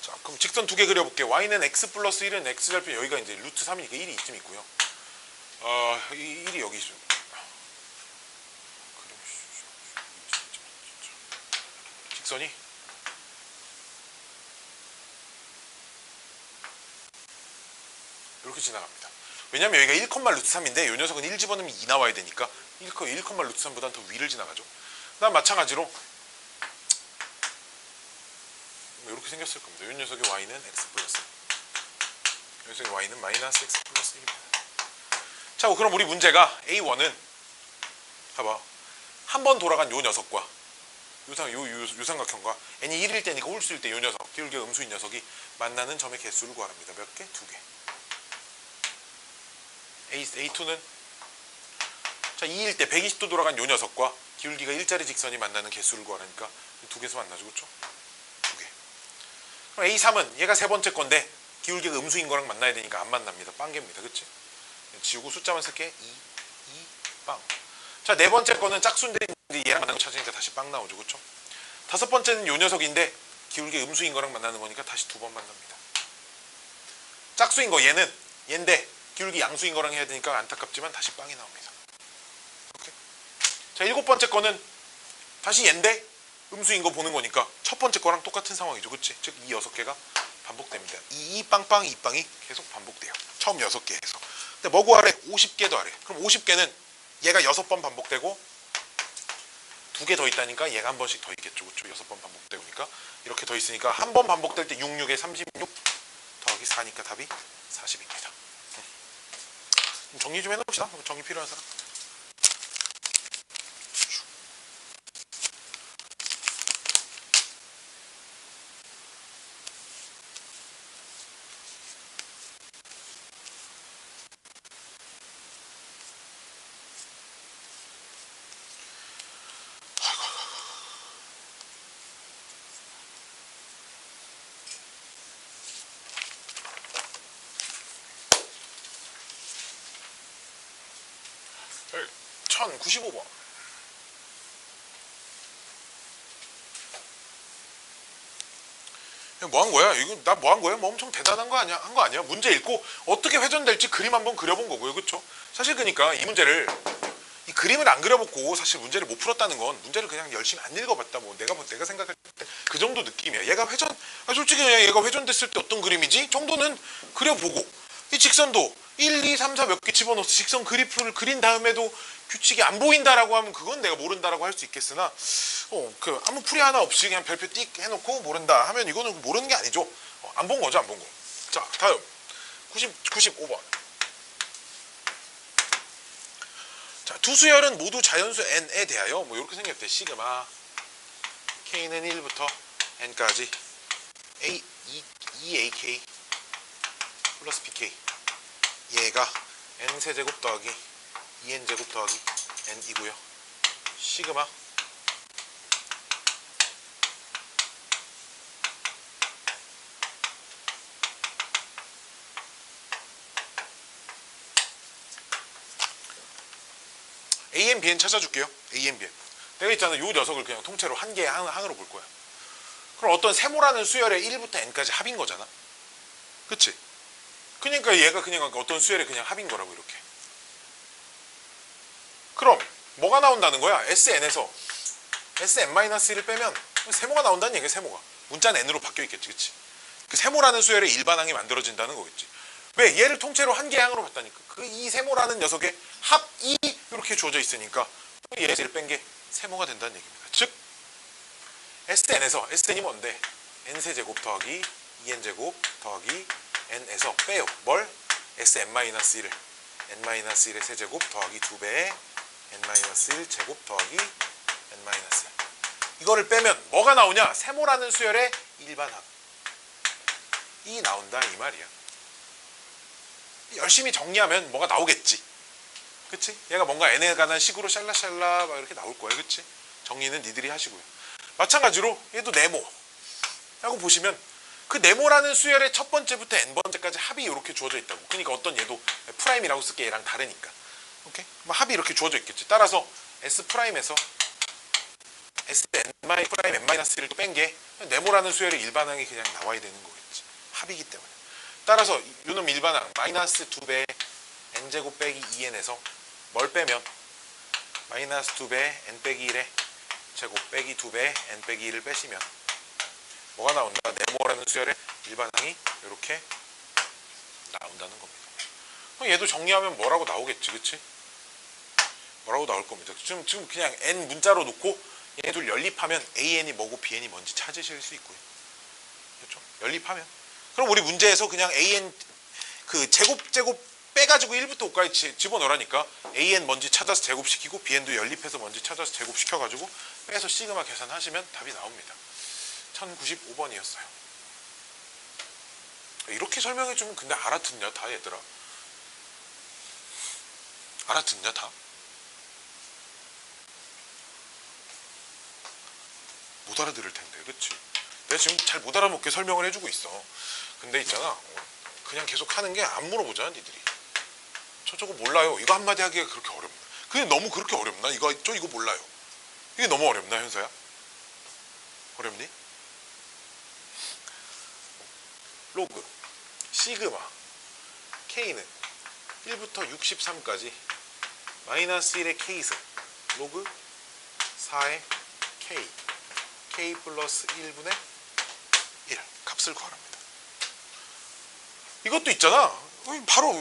자, 그럼 직선 두 개 그려볼게. y는 x 플러스 1은 x 절편 여기가 이제 루트 3이니까 1이 이쯤 있고요. 이 1이 여기 있어요. 직선이 이렇게 지나갑니다. 왜냐면 여기가 1, 루트 3인데 이 녀석은 1 집어넣으면 2 나와야 되니까 1, 루트 3보다는 더 위를 지나가죠. 그다음 마찬가지로 이렇게 생겼을 겁니다. 이 녀석의 y는 x 플러스, 이 녀석의 y는 마이너스 x 플러스 1입니다. 자, 그럼 우리 문제가 A1은 봐봐. 한 번 돌아간 요 녀석과 요삼각형과 n이 1일 때니까 홀수일 때 요 녀석, 기울기 음수인 녀석이 만나는 점의 개수를 구합니다. 몇 개? 2개. A2는 자 2일 때 120도 돌아간 요 녀석과 기울기가 일자리 직선이 만나는 개수를 구하니까 두 개에서 만나죠. 그렇죠? 두 개. 그럼 A3은 얘가 세 번째 건데 기울기가 음수인 거랑 만나야 되니까 안 만납니다. 빵개입니다. 그치? 지우고 숫자만 쓸게. 2, 빵. 자, 네 번째 거는 짝수인데 얘랑 만나는 거 찾으니까 다시 빵 나오죠. 그렇죠? 다섯 번째는 요 녀석인데 기울기 음수인 거랑 만나는 거니까 다시 두 번 만납니다. 짝수인 거 얘인데 기울기 양수인 거랑 해야 되니까 안타깝지만 다시 빵이 나옵니다. 오케이? 자, 일곱 번째 거는 다시 얘인데 음수인 거 보는 거니까 첫 번째 거랑 똑같은 상황이죠. 그치? 즉 이 6개가 반복됩니다. 이 빵빵 이 빵이 계속 반복돼요. 처음 6개에서. 근데 뭐 구하래? 50개 더하래. 그럼 50개는 얘가 6번 반복되고 2개 더 있다니까 얘가 한 번씩 더 있겠죠. 그쵸? 6번 반복되니까 이렇게 더 있으니까 한 번 반복될 때 6, 6에 36 더하기 4니까 답이 40입니다. 정리 좀 해놓읍시다. 정리 필요한 사람. 아이고. 1095번. 뭐 한 거야? 이거 나 뭐 한 거야? 뭐 엄청 대단한 거 아니야? 한 거 아니야? 문제 읽고 어떻게 회전될지 그림 한번 그려본 거고요. 그렇죠? 사실 그러니까 이 문제를 이 그림을 안 그려보고 사실 문제를 못 풀었다는 건 문제를 그냥 열심히 안 읽어봤다. 뭐 내가 생각할 때 그 정도 느낌이야. 얘가 솔직히 그냥 얘가 회전됐을 때 어떤 그림이지? 정도는 그려보고 이 직선도 1, 2, 3, 4 몇 개 집어넣어서 직선 그래프를 그린 다음에도 규칙이 안 보인다라고 하면 그건 내가 모른다라고 할 수 있겠으나 아무 풀이 하나 없이 그냥 별표 띡 해놓고 모른다 하면 이거는 모르는 게 아니죠. 안 본 거죠, 안 본 거. 자, 다음 95번. 자, 두 수열은 모두 자연수 n에 대하여 뭐 이렇게 생겼대. 시그마 k는 1부터 n까지 EAK 플러스 BK 얘가 n세제곱 더하기 2n제곱 더하기 n이고요. 시그마 AN, BN 찾아줄게요. AN, BN. 내가 있잖아. 요 녀석을 그냥 통째로 한 개의 항으로 볼 거야. 그럼 어떤 세모라는 수열의 1부터 n까지 합인 거잖아. 그치? 그러니까 얘가 그냥 어떤 수열의 그냥 합인 거라고 이렇게. 그럼 뭐가 나온다는 거야? SN에서 SN-1을 빼면 세모가 나온다는 얘기야. 세모가. 문자는 n으로 바뀌어 있겠지. 그치? 그 세모라는 수열의 일반항이 만들어진다는 거겠지. 왜? 얘를 통째로 한 개의 항으로 봤다니까. 이 세모라는 녀석의 합이 이렇게 주어져 있으니까 얘에서 1 뺀 게 세모가 된다는 얘기입니다. 즉 SN에서 SN이 뭔데? n세제곱 더하기 2n제곱 더하기 n에서 빼요. 뭘? SN-1을 n-1의 세제곱 더하기 2배의 n-1 제곱 더하기 n-1. 이거를 빼면 뭐가 나오냐? 세모라는 수열의 일반항이 나온다 이 말이야. 열심히 정리하면 뭐가 나오겠지. 그치? 얘가 뭔가 n에 관한 식으로 샬라샬라 막 이렇게 나올 거야. 그치? 정리는 니들이 하시고요. 마찬가지로 얘도 네모 라고 보시면 그 네모라는 수열의 첫 번째부터 n번째까지 합이 이렇게 주어져 있다고. 그러니까 어떤 얘도 프라임이라고 쓸게. 얘랑 다르니까. 오케이? 합이 이렇게 주어져 있겠지. 따라서 S 프라임에서 Sn 프라임 n-1을 또 뺀 게 네모라는 수열의 일반항이 그냥 나와야 되는 거겠지. 합이기 때문에. 따라서 요놈 일반항 마이너스 2배 n제곱 빼기 2n에서 뭘 빼면 마이너스 2배 n 빼기 1의 제곱 빼기 2배 n 빼기 1을 빼시면 뭐가 나온다? 네모라는 수열의 일반항이 이렇게 나온다는 겁니다. 얘도 정리하면 뭐라고 나오겠지, 그치? 뭐라고 나올 겁니다. 지금 그냥 n 문자로 놓고 얘둘 연립하면 an이 뭐고 bn이 뭔지 찾으실 수 있고요. 그렇죠? 연립하면. 그럼 우리 문제에서 그냥 an 그 제곱 빼가지고 1부터 5까지 집어넣으라니까 an 뭔지 찾아서 제곱시키고 bn도 연립해서 뭔지 찾아서 제곱시켜가지고 빼서 시그마 계산하시면 답이 나옵니다. 1095번이었어요. 이렇게 설명해주면 근데 알아듣냐 다 얘들아? 알아듣냐 다? 못 알아들을 텐데, 그치? 내가 지금 잘 못 알아먹게 설명을 해주고 있어. 근데 있잖아, 그냥 계속 하는 게 안 물어보잖아 니들이. 저거 몰라요. 이거 한마디 하기가 그렇게 어렵나? 그게 너무 그렇게 어렵나? 이거 몰라요. 이게 너무 어렵나 현서야? 어렵니? 로그 시그마 K는 1부터 63까지 마이너스 1의 K승 로그 4의 K K 플러스 1분의 1 값을 구하랍니다. 이것도 있잖아. 바로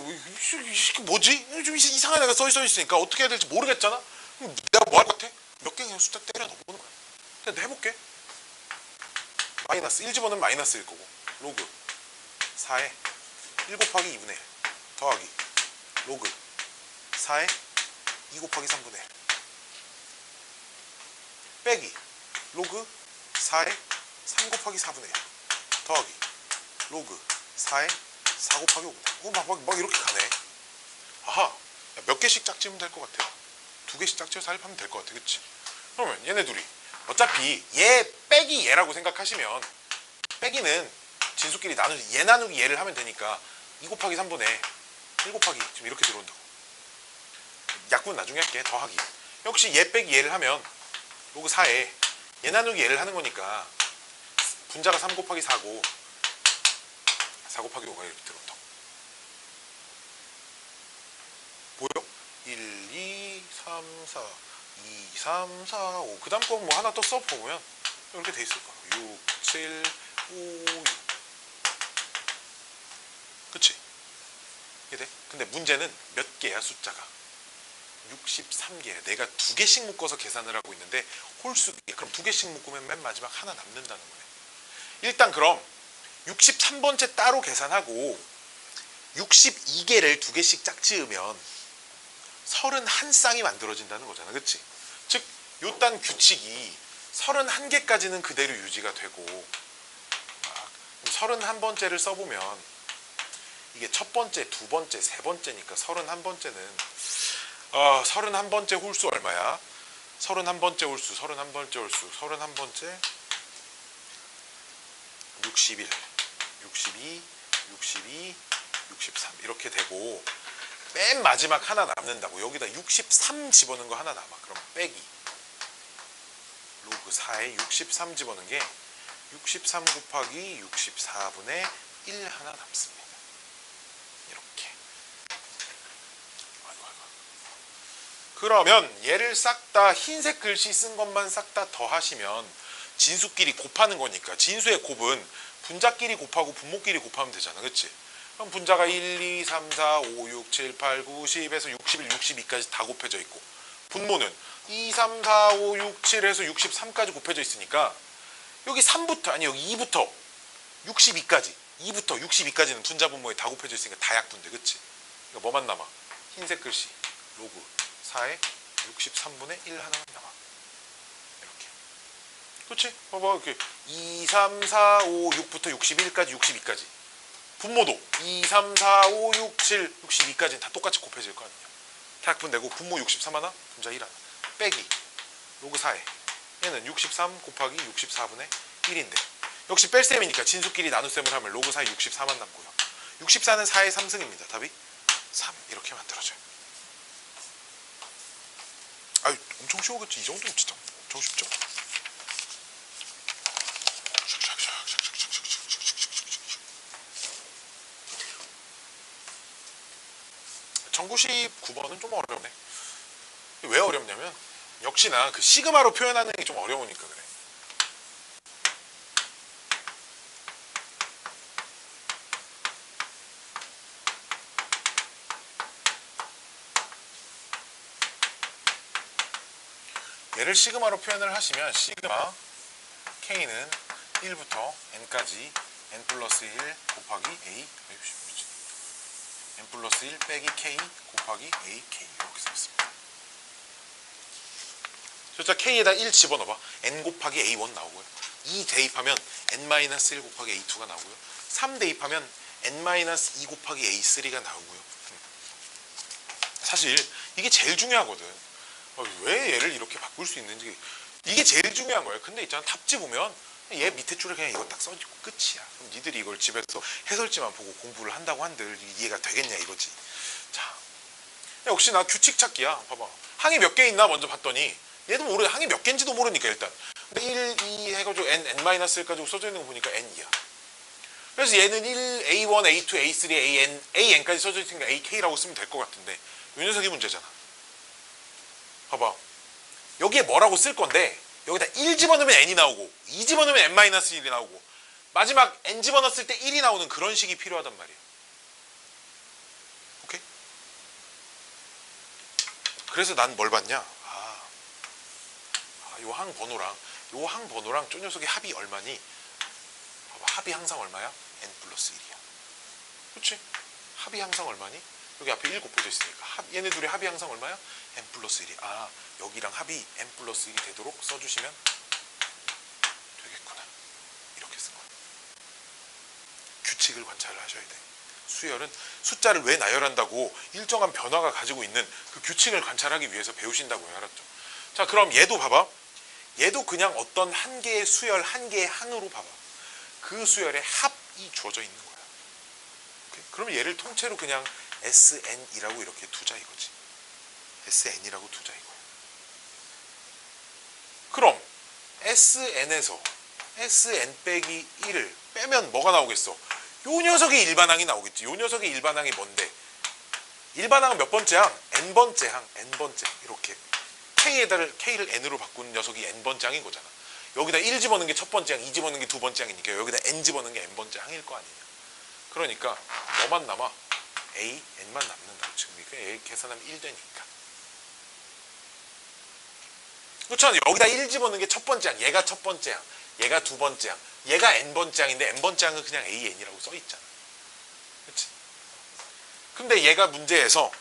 뭐지? 좀 이상한 애가 써 있으니까 어떻게 해야 될지 모르겠잖아. 내가 뭐 할 것 같아? 몇 개 그냥 숫자 때려 넣어보는 거야. 그냥 해볼게. 마이너스 1 집어넣으면 마이너스 1 거고 로그 4에 1 곱하기 2분의 1 더하기 로그 4에 2 곱하기 3분의 1 빼기 로그 4에 3 곱하기 4분의 1 더하기 로그 4에 4 곱하기 5분의 1 막 이렇게 가네. 아하, 몇 개씩 짝지으면 될 것 같아요. 2개씩 짝지어서 하면 될 것 같아. 그치? 그러면 얘네 둘이 어차피 얘 빼기 얘라고 생각하시면 빼기는 진수끼리 나누기 얘 나누기 얘를 하면 되니까 2 곱하기 3분의 1 곱하기 지금 이렇게 들어온다고. 약분 나중에 할게. 더하기 역시 얘 빼기 얘를 하면 로그 4에 얘 나누기 얘를 하는 거니까 분자가 3 곱하기 4고 4 곱하기 5가 이렇게 들어온다고. 보여? 1, 2, 3, 4 2, 3, 4, 5 그 다음 거 뭐 하나 또 써보면 이렇게 돼 있을 거야. 6, 7, 5, 6 그치? 이게 돼? 근데 문제는 몇 개야 숫자가? 63개야. 내가 2개씩 묶어서 계산을 하고 있는데 홀수기. 그럼 2개씩 묶으면 맨 마지막 하나 남는다는 거네. 일단 그럼 63번째 따로 계산하고 62개를 2개씩 짝지으면 31쌍이 만들어진다는 거잖아. 그치? 즉 요딴 규칙이 31개까지는 그대로 유지가 되고 31번째를 써보면 이게 첫 번째, 두 번째, 세 번째니까 31번째는 31번째 홀수 얼마야? 31번째 홀수, 31번째 홀수, 31번째 61, 62, 62, 63 이렇게 되고 맨 마지막 하나 남는다고. 여기다 63 집어넣은 거 하나 남아. 그럼 빼기 로그 4에 63 집어넣은 게 63 곱하기 64분의 1 하나 남습니다. 이렇게. 아이고. 그러면 얘를 싹 다 흰색 글씨 쓴 것만 싹 다 더하시면 진수끼리 곱하는 거니까 진수의 곱은 분자끼리 곱하고 분모끼리 곱하면 되잖아. 그치? 그럼 분자가 1, 2, 3, 4, 5, 6, 7, 8, 9, 10에서 61, 62까지 다 곱해져 있고 분모는 2, 3, 4, 5, 6, 7 해서 63까지 곱해져 있으니까 여기 3부터 아니 여기 2부터 62까지 2부터 62까지는 분자분모에 다 곱해져 있으니까 다 약분돼. 그치? 그러니까 뭐만 남아? 흰색 글씨 로그 4에 63분의 1 하나만 남아. 이렇게. 그치? 봐봐 이렇게 2, 3, 4, 5, 6부터 61까지 62까지 분모도 2, 3, 4, 5, 6, 7, 62까지는 다 똑같이 곱해질 거 아니냐. 다 약분되고 분모 63 하나 분자 1 하나 빼기 로그 4에 얘는 63 곱하기 64분의 1인데 역시 뺄셈이니까 진수끼리 나눗셈을 하면 로그 4에 64만 남고요. 64는 4의 3승입니다. 답이 3 이렇게 만들어져요. 아유 엄청 쉬우겠지. 이 정도면 진짜 엄청 쉽죠. (1919) 9번은 좀 어렵네. 왜 어렵냐면 역시나 그 시그마로 표현하는 게 좀 어려우니까 그래. 얘를 시그마로 표현을 하시면 시그마 K는 1부터 N까지 N 플러스 1 곱하기 A N 플러스 1 빼기 K 곱하기 AK 이렇게 써있습니다. 숫자 K에다 1 집어넣어봐. N 곱하기 A1 나오고요. 2 대입하면 N-1 곱하기 A2가 나오고요. 3 대입하면 N-2 곱하기 A3가 나오고요. 사실 이게 제일 중요하거든. 왜 얘를 이렇게 바꿀 수 있는지 이게 제일 중요한 거예요. 근데 있잖아 답지 보면 얘 밑에 줄에 그냥 이거 딱 써주고 끝이야. 그럼 니들이 이걸 집에서 해설지만 보고 공부를 한다고 한들 이해가 되겠냐 이거지. 자, 역시 나 규칙 찾기야. 봐봐. 항이 몇 개 있나 먼저 봤더니 얘도 모르 항이 몇 개인지도 모르니까 일단. 근데 1, 2 해가지고 N-1 가지고 써져 있는 거 보니까 N이야. 그래서 얘는 1, A1, A2, A3, AN까지 써져 있으니까 AK라고 쓰면 될 것 같은데 이 녀석이 문제잖아. 봐봐. 여기에 뭐라고 쓸 건데 여기다 1 집어넣으면 N이 나오고 2 집어넣으면 N-1이 나오고 마지막 N 집어넣었을 때 1이 나오는 그런 식이 필요하단 말이에요. 오케이? 그래서 난 뭘 봤냐? 요 항 번호랑 저 녀석의 합이 얼마니? 봐봐. 합이 항상 얼마야? N 플러스 1이야. 그치? 합이 항상 얼마니? 여기 앞에 1 곱해져 있으니까 얘네 둘의 합이 항상 얼마야? N 플러스 1이. 여기랑 합이 N 플러스 1이 되도록 써주시면 되겠구나. 이렇게 쓴 거야. 규칙을 관찰을 하셔야 돼. 수열은 숫자를 왜 나열한다고 일정한 변화가 가지고 있는 그 규칙을 관찰하기 위해서 배우신다고요. 알았죠? 자, 그럼 얘도 봐봐. 얘도 그냥 어떤 한 개의 수열, 한 개의 항으로 봐봐. 그 수열의 합이 주어져 있는 거야. 오케이? 그러면 얘를 통째로 그냥 SN이라고 이렇게 두자 이거지. SN이라고 두자 이거야. 그럼 SN에서 SN 빼기 1을 빼면 뭐가 나오겠어? 요 녀석의 일반항이 나오겠지. 요 녀석의 일반항이 뭔데? 일반항은 몇 번째 항? N번째 항. N번째. 이렇게. K를 N으로 바꾼 녀석이 N번째 항인 거잖아. 여기다 1 집어넣는 게 첫 번째 항, 2 집어넣는 게 두 번째 항이니까 여기다 N 집어넣는 게 N번째 항일 거 아니냐. 그러니까 뭐만 남아? A, N만 남는다. 지금 이게 계산하면 1 되니까. 그렇죠? 여기다 1 집어넣는 게 첫 번째 항, 얘가 첫 번째 항, 얘가 두 번째 항, 얘가 N번째 항인데 N번째 항은 그냥 AN이라고 써 있잖아. 그렇지? 근데 얘가 문제에서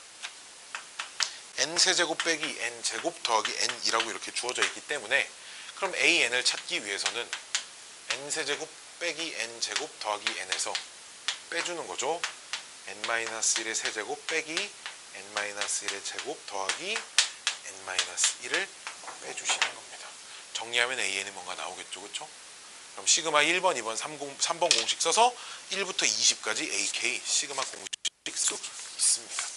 N세제곱 빼기 N제곱 더하기 N이라고 이렇게 주어져 있기 때문에 그럼 AN을 찾기 위해서는 N세제곱 빼기 N제곱 더하기 N에서 빼주는 거죠. N-1의 세제곱 빼기 N-1의 제곱 더하기 N-1을 빼주시는 겁니다. 정리하면 AN이 뭔가 나오겠죠. 그렇죠? 그럼 시그마 1번, 2번, 3번 공식 써서 1부터 20까지 AK 시그마 공식 쓸 수 있습니다.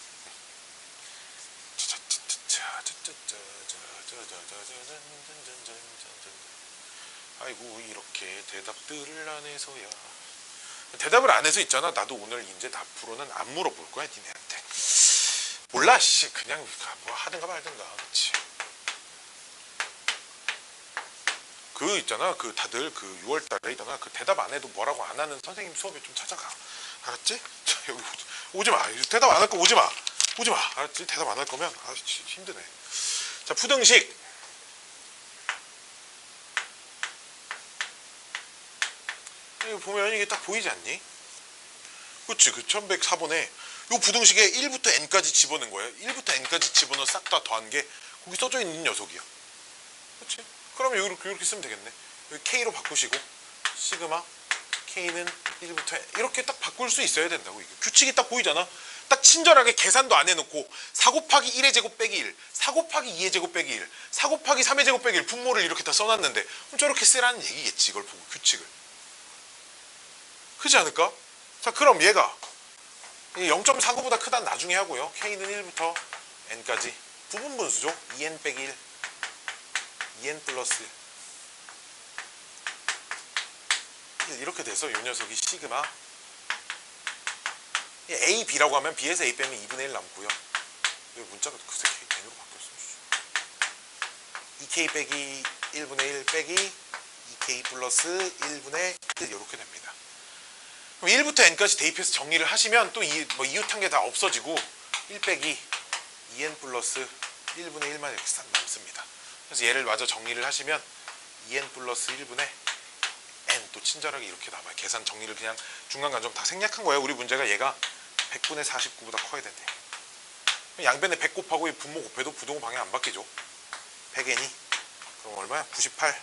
아이고 이렇게 대답들을 안 해서야. 대답을 안 해서 있잖아. 나도 오늘 이제 앞으로는 안 물어볼 거야 니네한테. 몰라 씨 그냥 뭐 하든가 말든가. 그치. 그 있잖아 그 다들 그 6월달에 있잖아 그 대답 안 해도 뭐라고 안 하는 선생님 수업에 좀 찾아가. 알았지? 자, 여기 오지마. 대답 안 할 거 오지마. 알았지? 대답 안 할 거면 힘드네. 자, 부등식. 이거 보면 이게 딱 보이지 않니? 그치, 그 1104번에 요 부등식에 1부터 n까지 집어넣은 거예요. 1부터 n까지 집어넣어 싹 다 더한 게 거기 써져 있는 녀석이야. 그치? 그러면 이렇게 쓰면 되겠네. 여기 k로 바꾸시고 시그마 k는 1부터 n 이렇게 딱 바꿀 수 있어야 된다고. 이게 규칙이 딱 보이잖아. 딱 친절하게 계산도 안 해놓고 4 곱하기 1의 제곱 빼기 1, 4 곱하기 2의 제곱 빼기 1, 4 곱하기 3의 제곱 빼기 1 분모를 이렇게 다 써놨는데 그럼 저렇게 쓰라는 얘기겠지. 이걸 보고 규칙을. 그렇지 않을까? 자, 그럼 얘가 0.49보다 크다는 나중에 하고요. k는 1부터 n까지 부분분수죠. 2n 빼기 1, 2n 플러스 1 이렇게 돼서 이 녀석이 시그마 a, b라고 하면 b에서 a 빼면 2분의 1 남고요. 여기 문자가 글쎄 n으로 바뀌었어. 2k 빼기 1분의 1 빼기 2k 플러스 1분의 1 이렇게 됩니다. 그럼 1부터 n까지 대입해서 정리를 하시면 또 이웃한 게 다 없어지고 1 빼기 2n 플러스 1분의 1만 이렇게 싹 남습니다. 그래서 얘를 마저 정리를 하시면 2n 플러스 1분의 n 또 친절하게 이렇게 남아요. 계산 정리를 그냥 중간간좀 다 생략한 거예요. 우리 문제가 얘가 100분의 49보다 커야 된대. 양변에 100 곱하고 이 분모 곱해도 부동호 방향 안 바뀌죠. 100n이 그럼 얼마야? 98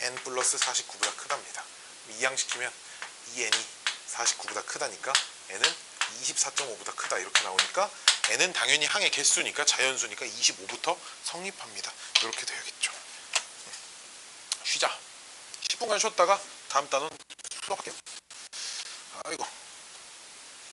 n 플러스 49보다 크답니다. 이항시키면 2n이 49보다 크다니까 n은 24.5보다 크다 이렇게 나오니까 n은 당연히 항의 개수니까 자연수니까 25부터 성립합니다. 이렇게 되어야겠죠. 쉬자. 10분간 쉬었다가 다음 단원 수업할게요. 아이고.